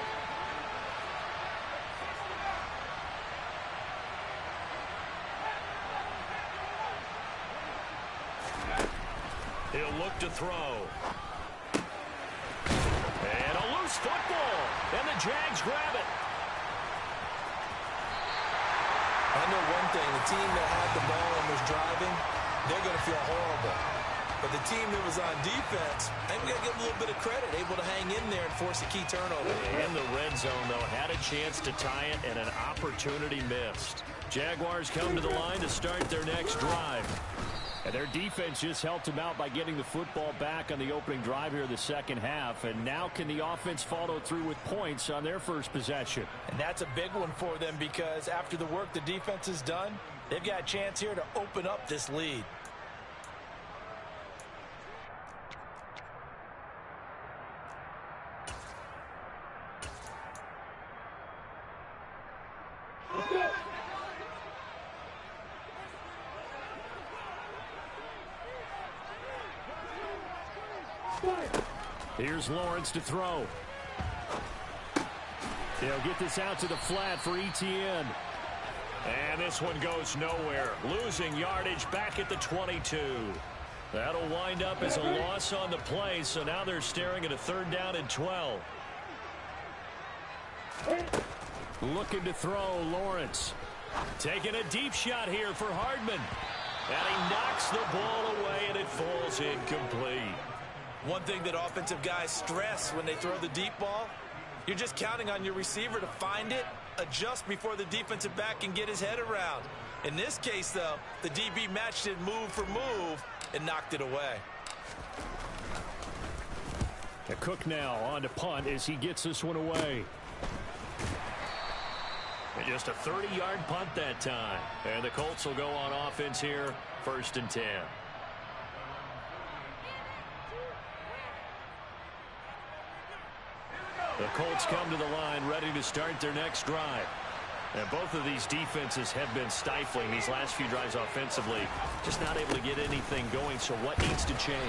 He'll look to throw. And a loose football. And the Jags grab it. I know one thing. The team that had the ball and was driving, they're going to feel horrible. But the team that was on defense, I think we got to give them a little bit of credit. Able to hang in there and force a key turnover. In the red zone, though, had a chance to tie it and an opportunity missed. Jaguars come to the line to start their next drive. And their defense just helped them out by getting the football back on the opening drive here in the second half. And now can the offense follow through with points on their first possession? And that's a big one for them because after the work the defense has done, they've got a chance here to open up this lead. Here's Lawrence to throw. They'll get this out to the flat for Etienne. And this one goes nowhere. Losing yardage back at the 22. That'll wind up as a loss on the play, so now they're staring at a 3rd down and 12. Looking to throw, Lawrence. Taking a deep shot here for Hardman. And he knocks the ball away, and it falls incomplete. One thing that offensive guys stress when they throw the deep ball, you're just counting on your receiver to find it, adjust before the defensive back can get his head around. In this case, though, the DB matched it move for move and knocked it away. Cook now on to punt as he gets this one away. And just a 30-yard punt that time. And the Colts will go on offense here, 1st and 10. The Colts come to the line ready to start their next drive. And both of these defenses have been stifling these last few drives offensively. Just not able to get anything going, so what needs to change?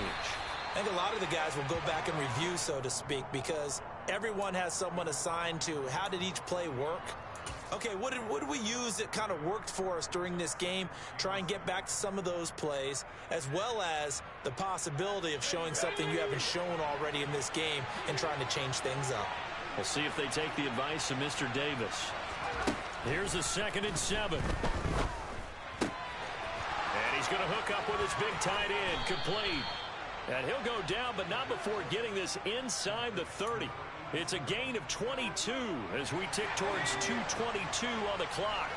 I think a lot of the guys will go back and review, so to speak, because everyone has someone assigned to how did each play work. Okay, what did we use that kind of worked for us during this game? Try and get back to some of those plays, as well as the possibility of showing something you haven't shown already in this game and trying to change things up. We'll see if they take the advice of Mr. Davis. Here's a 2nd and 7. And he's going to hook up with his big tight end, complete. And he'll go down, but not before getting this inside the 30. It's a gain of 22 as we tick towards 2:22 on the clock.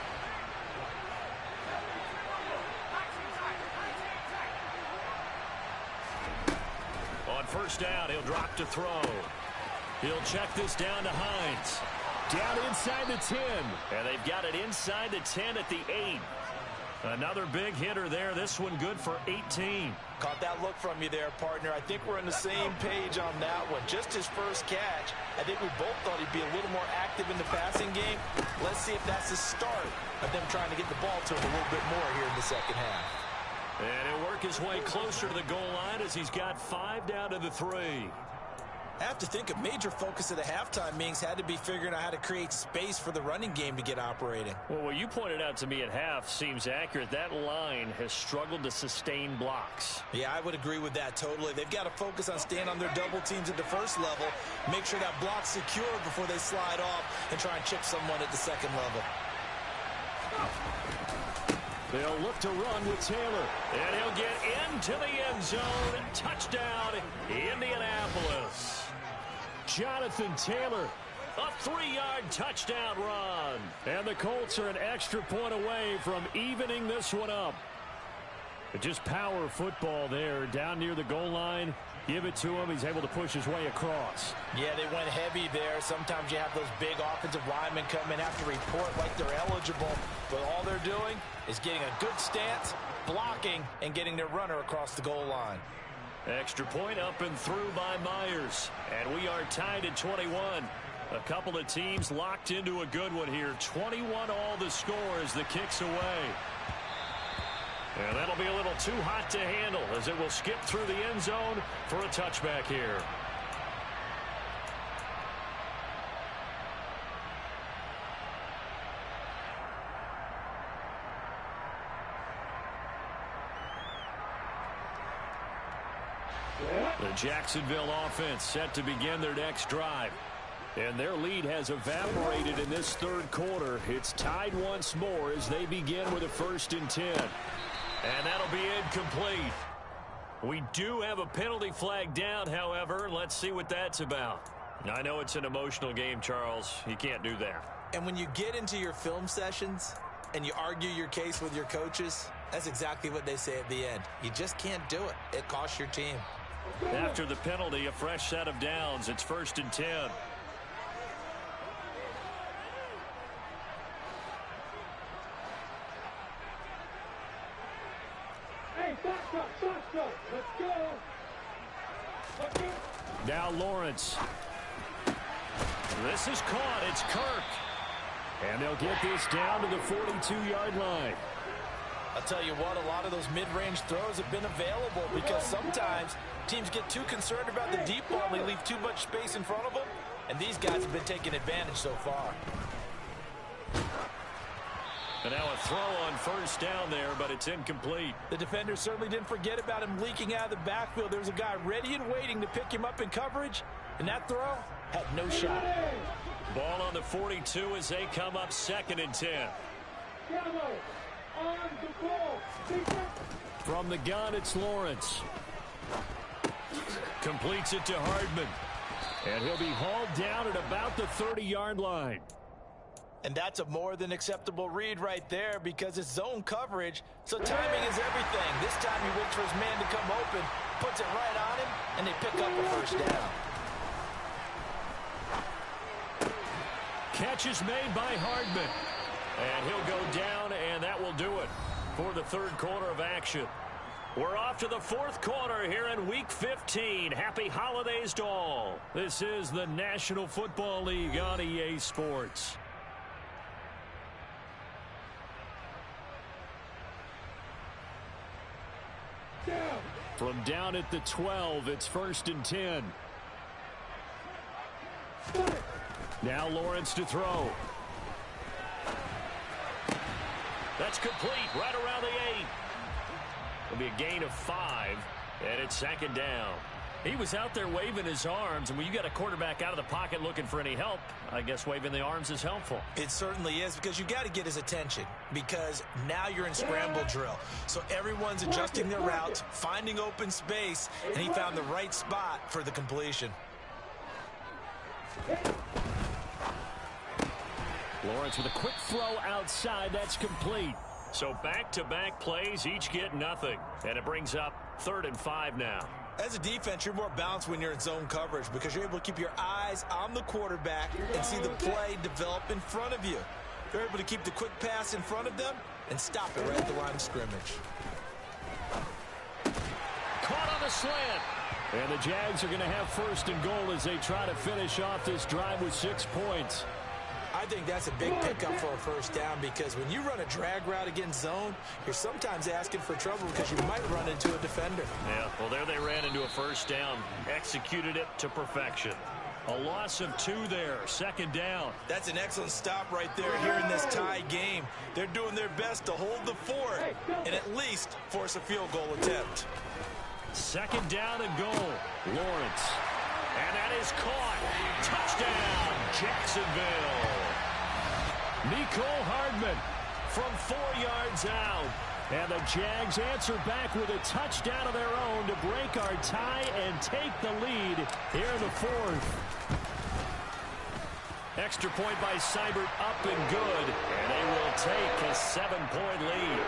On 1st down, he'll drop to throw. He'll check this down to Hines. Down inside the 10. And they've got it inside the 10 at the 8. Another big hitter there. This one good for 18. Caught that look from you there, partner. I think we're on the same page on that one. Just his first catch. I think we both thought he'd be a little more active in the passing game. Let's see if that's the start of them trying to get the ball to him a little bit more here in the second half. And he'll work his way closer to the goal line as he's got 5 down to the 3. I have to think a major focus of the halftime meetings had to be figuring out how to create space for the running game to get operating. Well, what you pointed out to me at half seems accurate. That line has struggled to sustain blocks. Yeah, I would agree with that totally. They've got to focus on staying on their double teams at the first level, make sure that block's secure before they slide off and try and chip someone at the second level. They'll look to run with Taylor, and he'll get into the end zone. Touchdown, Indianapolis. Jonathan Taylor, a 3-yard touchdown run. And the Colts are an extra point away from evening this one up. But just power football there down near the goal line. Give it to him. He's able to push his way across. Yeah, they went heavy there. Sometimes you have those big offensive linemen come in, have to report like they're eligible. But all they're doing is getting a good stance, blocking, and getting their runner across the goal line. Extra point up and through by Myers. And we are tied at 21. A couple of teams locked into a good one here. 21 all the score as the kick's away. And that'll be a little too hot to handle as it will skip through the end zone for a touchback here. The Jacksonville offense set to begin their next drive. And their lead has evaporated in this 3rd quarter. It's tied once more as they begin with a 1st and 10. And that'll be incomplete. We do have a penalty flag down, however. Let's see what that's about. I know it's an emotional game, Charles. You can't do that. And when you get into your film sessions and you argue your case with your coaches, that's exactly what they say at the end. You just can't do it. It costs your team. After the penalty, a fresh set of downs. It's 1st and 10. Now Lawrence. This is caught. It's Kirk. And they'll get this down to the 42-yard line. I'll tell you what, a lot of those mid-range throws have been available because sometimes teams get too concerned about the deep ball and they leave too much space in front of them. And these guys have been taking advantage so far. And now a throw on first down there, but it's incomplete. The defender certainly didn't forget about him leaking out of the backfield. There was a guy ready and waiting to pick him up in coverage, and that throw had no shot. Ball on the 42 as they come up 2nd and 10. From the gun, it's Lawrence. Completes it to Hardman. And he'll be hauled down at about the 30-yard line. And that's a more than acceptable read right there because it's zone coverage, so timing is everything. This time he waits for his man to come open, puts it right on him, and they pick up a first down. Catch is made by Hardman. And he'll go down, and that will do it for the 3rd quarter of action. We're off to the 4th quarter here in Week 15. Happy holidays to all. This is the National Football League on EA Sports. From down at the 12, it's 1st and 10. Now Lawrence to throw. That's complete right around the 8. It'll be a gain of 5, and it's 2nd down. He was out there waving his arms, and when you got a quarterback out of the pocket looking for any help, I guess waving the arms is helpful. It certainly is, because you got to get his attention, because now you're in scramble drill. So everyone's adjusting their routes, finding open space, and he found the right spot for the completion. Lawrence with a quick throw outside. That's complete. So back-to-back plays, each get nothing. And it brings up 3rd and 5 now. As a defense, you're more balanced when you're in zone coverage because you're able to keep your eyes on the quarterback and see the play develop in front of you. You're able to keep the quick pass in front of them and stop it right at the line of scrimmage. Caught on the slant. And the Jags are going to have 1st and goal as they try to finish off this drive with 6 points. I think that's a big pickup for a first down because when you run a drag route against zone, you're sometimes asking for trouble because you might run into a defender. Yeah, well, there they ran into a first down. Executed it to perfection. A loss of 2 there. 2nd down. That's an excellent stop right there here in this tie game. They're doing their best to hold the fort and at least force a field goal attempt. 2nd down and goal. Lawrence. And that is caught. Touchdown, Jacksonville. Nicole Hardman from 4 yards out. And the Jags answer back with a touchdown of their own to break our tie and take the lead here in the 4th. Extra point by Seibert up and good. And they will take a 7-point lead.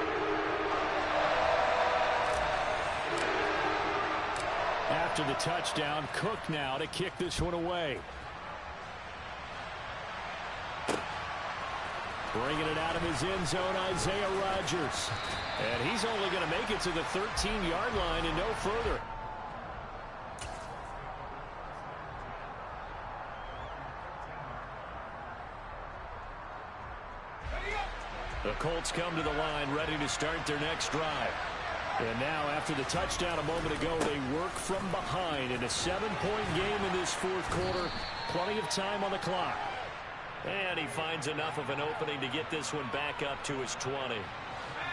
After the touchdown, Cook now to kick this one away. Bringing it out of his end zone, Isaiah Rodgers. And he's only going to make it to the 13-yard line and no further. The Colts come to the line ready to start their next drive. And now, after the touchdown a moment ago, they work from behind in a 7-point game in this 4th quarter. Plenty of time on the clock. And he finds enough of an opening to get this one back up to his 20.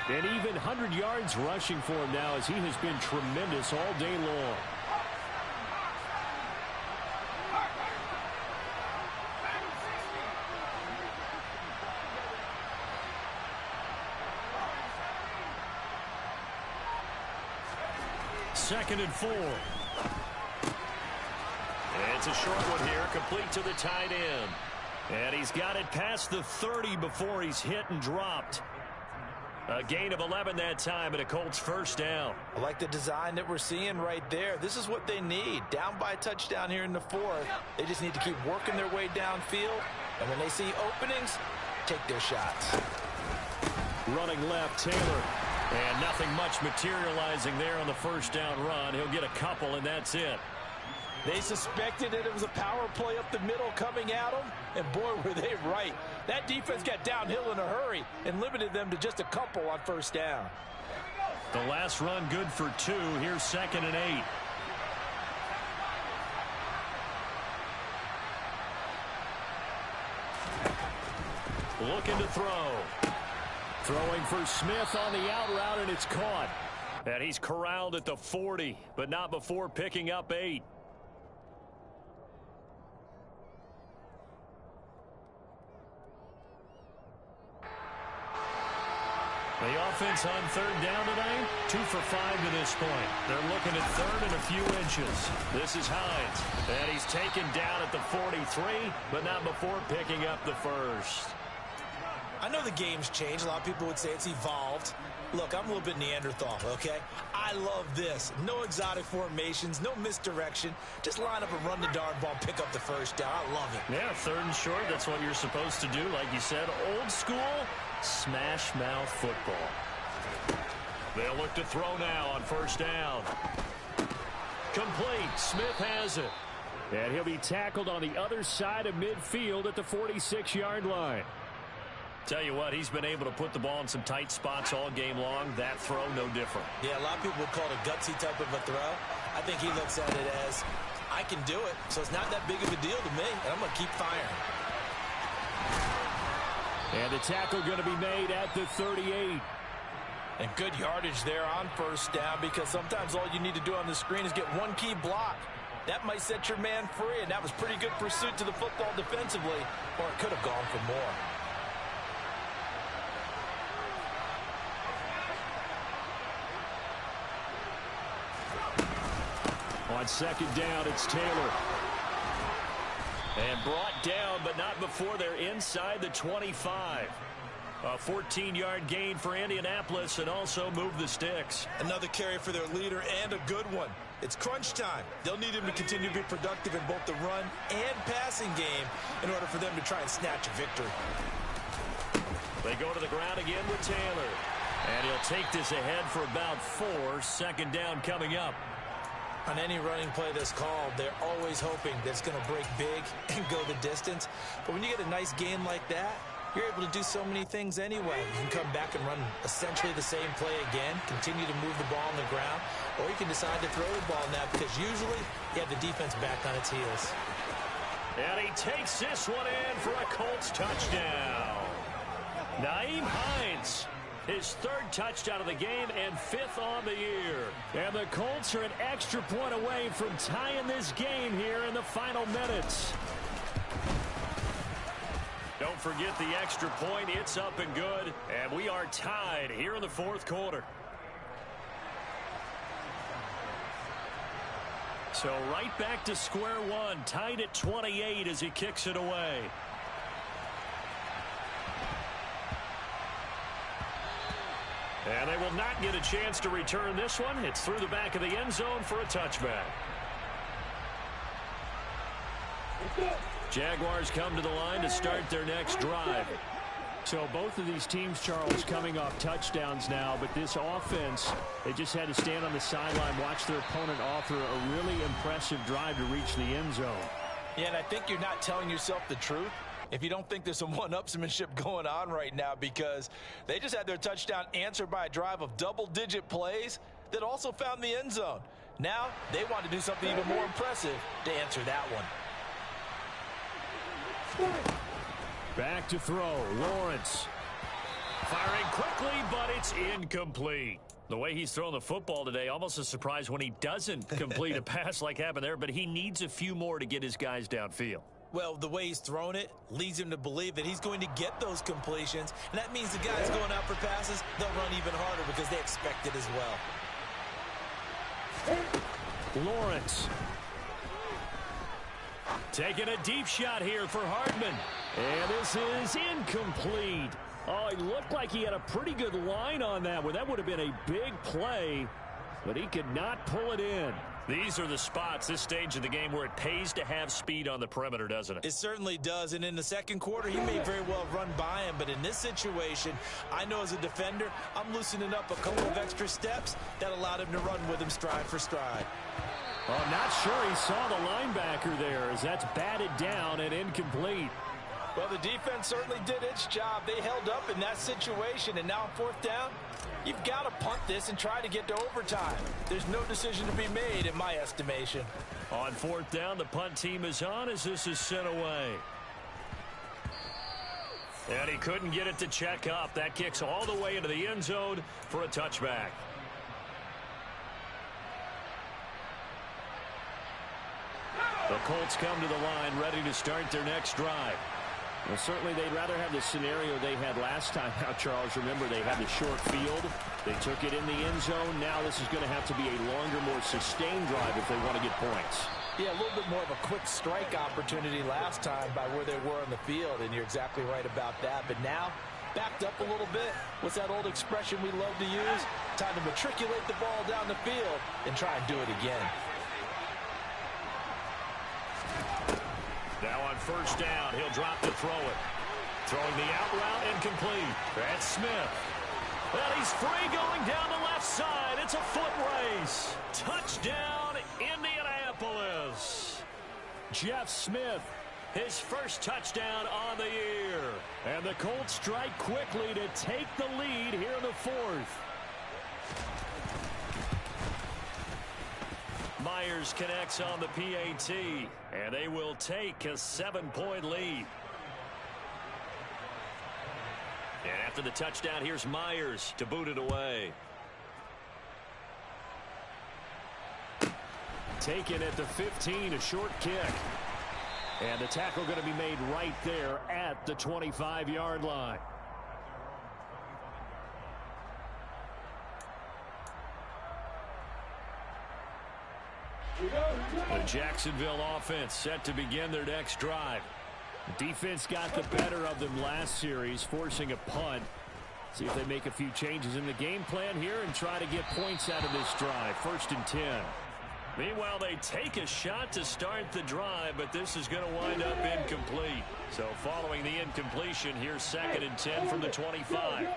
And even 100 yards rushing for him now as he has been tremendous all day long. Second and 4. And it's a short one here, complete to the tight end. And he's got it past the 30 before he's hit and dropped. A gain of 11 that time and a Colts first down. I like the design that we're seeing right there. This is what they need. Down by a touchdown here in the 4th. They just need to keep working their way downfield. And when they see openings, take their shots. Running left, Taylor. And nothing much materializing there on the first down run. He'll get a couple, and that's it. They suspected that it was a power play up the middle coming at them, and boy, were they right. That defense got downhill in a hurry and limited them to just a couple on first down. The last run good for 2. Here's 2nd and 8. Looking to throw. Throwing for Smith on the out route, and it's caught. And he's corralled at the 40, but not before picking up 8. The offense on third down tonight, 2 for 5 to this point. They're looking at third and a few inches. This is Hines, and he's taken down at the 43, but not before picking up the first. I know the game's changed. A lot of people would say it's evolved. Look, I'm a little bit Neanderthal, okay? I love this. No exotic formations, no misdirection. Just line up and run the darn ball, pick up the first down. I love it. Yeah, third and short, that's what you're supposed to do. Like you said, old school, smash mouth football. They'll look to throw now on first down. Complete. Smith has it. And he'll be tackled on the other side of midfield at the 46-yard line. Tell you what, he's been able to put the ball in some tight spots all game long. That throw, no different. Yeah, a lot of people would call it a gutsy type of a throw. I think he looks at it as, I can do it, so it's not that big of a deal to me, and I'm going to keep firing. And the tackle going to be made at the 38. And good yardage there on first down, because sometimes all you need to do on the screen is get one key block. That might set your man free, and that was pretty good pursuit to the football defensively, or it could have gone for more. On second down, it's Taylor. And brought down, but not before they're inside the 25. A 14-yard gain for Indianapolis, and also move the sticks. Another carry for their leader, and a good one. It's crunch time. They'll need him to continue to be productive in both the run and passing game in order for them to try and snatch a victory. They go to the ground again with Taylor. And he'll take this ahead for about 4. Second down coming up. On any running play that's called, they're always hoping that it's going to break big and go the distance. But when you get a nice gain like that, you're able to do so many things anyway. You can come back and run essentially the same play again, continue to move the ball on the ground, or you can decide to throw the ball now because usually you have the defense back on its heels. And he takes this one in for a Colts touchdown. Nyheim Hines, his 3rd touchdown of the game and 5th on the year. And the Colts are an extra point away from tying this game here in the final minutes. Don't forget the extra point. It's up and good. And we are tied here in the 4th quarter. So right back to square one. Tied at 28 as he kicks it away. And they will not get a chance to return this one. It's through the back of the end zone for a touchback. Jaguars come to the line to start their next drive. So both of these teams, Charles, coming off touchdowns now, but this offense, they just had to stand on the sideline, watch their opponent offer a really impressive drive to reach the end zone. Yeah, and I think you're not telling yourself the truth if you don't think there's some one-upsmanship going on right now, because they just had their touchdown answered by a drive of double-digit plays that also found the end zone. Now they want to do something even more impressive to answer that one. Back to throw. Lawrence firing quickly, but it's incomplete. The way he's thrown the football today, almost a surprise when he doesn't complete a pass like happened there, but he needs a few more to get his guys downfield. Well, the way he's thrown it leads him to believe that he's going to get those completions, and that means the guys going out for passes, they'll run even harder because they expect it as well. Lawrence taking a deep shot here for Hardman. And this is incomplete. Oh, he looked like he had a pretty good line on that one. That would have been a big play, but he could not pull it in. These are the spots, this stage of the game, where it pays to have speed on the perimeter, doesn't it? It certainly does, and in the second quarter, he may very well run by him, but in this situation, I know as a defender, I'm loosening up a couple of extra steps that allowed him to run with him stride for stride. Well, I'm not sure he saw the linebacker there, as that's batted down and incomplete. Well, the defense certainly did its job. They held up in that situation, and now on fourth down, you've got to punt this and try to get to overtime. There's no decision to be made in my estimation. On fourth down, the punt team is on as this is sent away. And he couldn't get it to check up. That kicks all the way into the end zone for a touchback. The Colts come to the line ready to start their next drive. Well, certainly they'd rather have the scenario they had last time out, Charles. Remember, they had the short field. They took it in the end zone. Now this is going to have to be a longer, more sustained drive if they want to get points. Yeah, a little bit more of a quick strike opportunity last time by where they were on the field, and you're exactly right about that. But now, backed up a little bit. What's that old expression we love to use? Time to matriculate the ball down the field and try and do it again. Now on first down, he'll drop to throw it. Throwing the out route, incomplete. That's Smith. And he's free going down the left side. It's a foot race. Touchdown, Indianapolis. Jeff Smith, his first touchdown on the year. And the Colts strike quickly to take the lead here in the fourth. Myers connects on the PAT, and they will take a 7-point lead. And after the touchdown, here's Myers to boot it away. Taken at the 15, a short kick. And the tackle going to be made right there at the 25-yard line. The Jacksonville offense set to begin their next drive. The defense got the better of them last series, forcing a punt. See if they make a few changes in the game plan here and try to get points out of this drive. 1st and 10. Meanwhile, they take a shot to start the drive, but this is going to wind up incomplete. So following the incompletion, here's 2nd and 10 from the 25.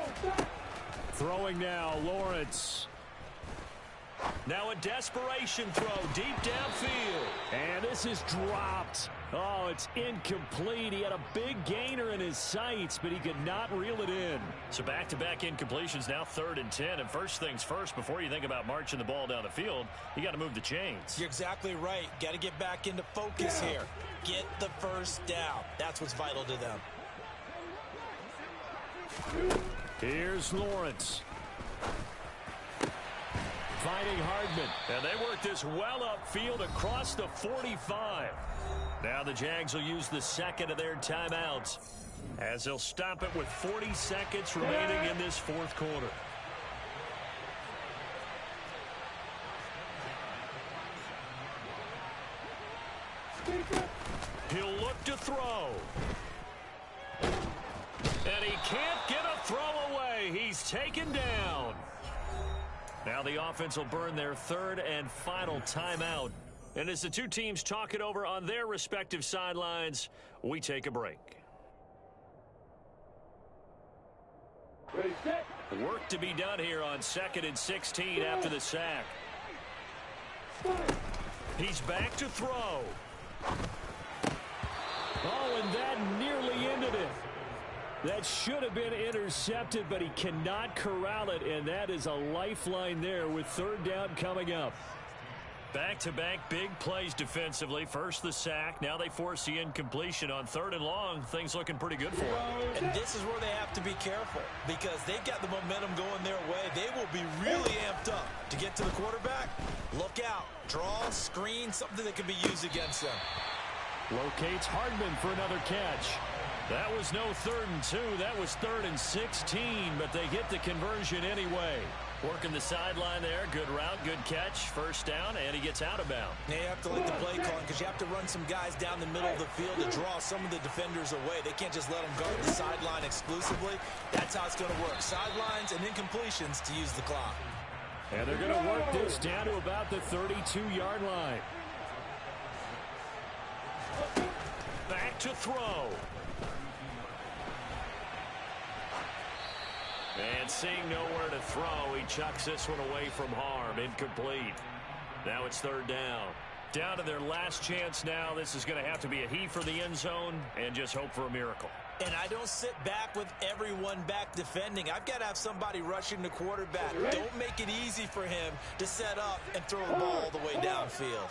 Throwing now, Lawrence. Now a desperation throw deep downfield. And this is dropped. Oh, it's incomplete. He had a big gainer in his sights, but he could not reel it in. So back-to-back incompletions, now 3rd and 10. And first things first, before you think about marching the ball down the field, you got to move the chains. You're exactly right. Got to get back into focus here. Get the first down. That's what's vital to them. Here's Lawrence. Finding Hardman. And they work this well upfield across the 45. Now the Jags will use the second of their timeouts as they'll stop it with 40 seconds remaining in this fourth quarter. He'll look to throw. And he can't get a throw away. He's taken down. Now the offense will burn their 3rd and final timeout. And as the two teams talk it over on their respective sidelines, we take a break. Ready, set. Work to be done here on 2nd and 16 after the sack. He's back to throw. Oh, and that nearly ended it. That should have been intercepted, but he cannot corral it, and that is a lifeline there with 3rd down coming up. Back-to-back big plays defensively. First the sack. Now they force the incompletion on 3rd and long. Things looking pretty good for them. And this is where they have to be careful because they've got the momentum going their way. They will be really amped up to get to the quarterback. Look out. Draw, screen, something that can be used against them. Locates Hardman for another catch. That was no 3rd and 2. That was 3rd and 16, but they get the conversion anyway. Working the sideline there. Good route, good catch. First down, and he gets out of bounds. Now you have to like the play calling because you have to run some guys down the middle of the field to draw some of the defenders away. They can't just let them guard the sideline exclusively. That's how it's going to work. Sidelines and incompletions to use the clock. And they're going to work this down to about the 32-yard line. Back to throw. And seeing nowhere to throw, he chucks this one away from harm. Incomplete. Now it's 3rd down. Down to their last chance now. This is going to have to be a heave for the end zone and just hope for a miracle. And I don't sit back with everyone back defending. I've got to have somebody rushing the quarterback. Don't make it easy for him to set up and throw the ball all the way downfield.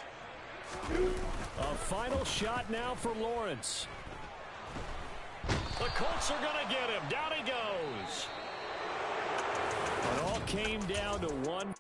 A final shot now for Lawrence. The Colts are going to get him. Down he goes. It all came down to one.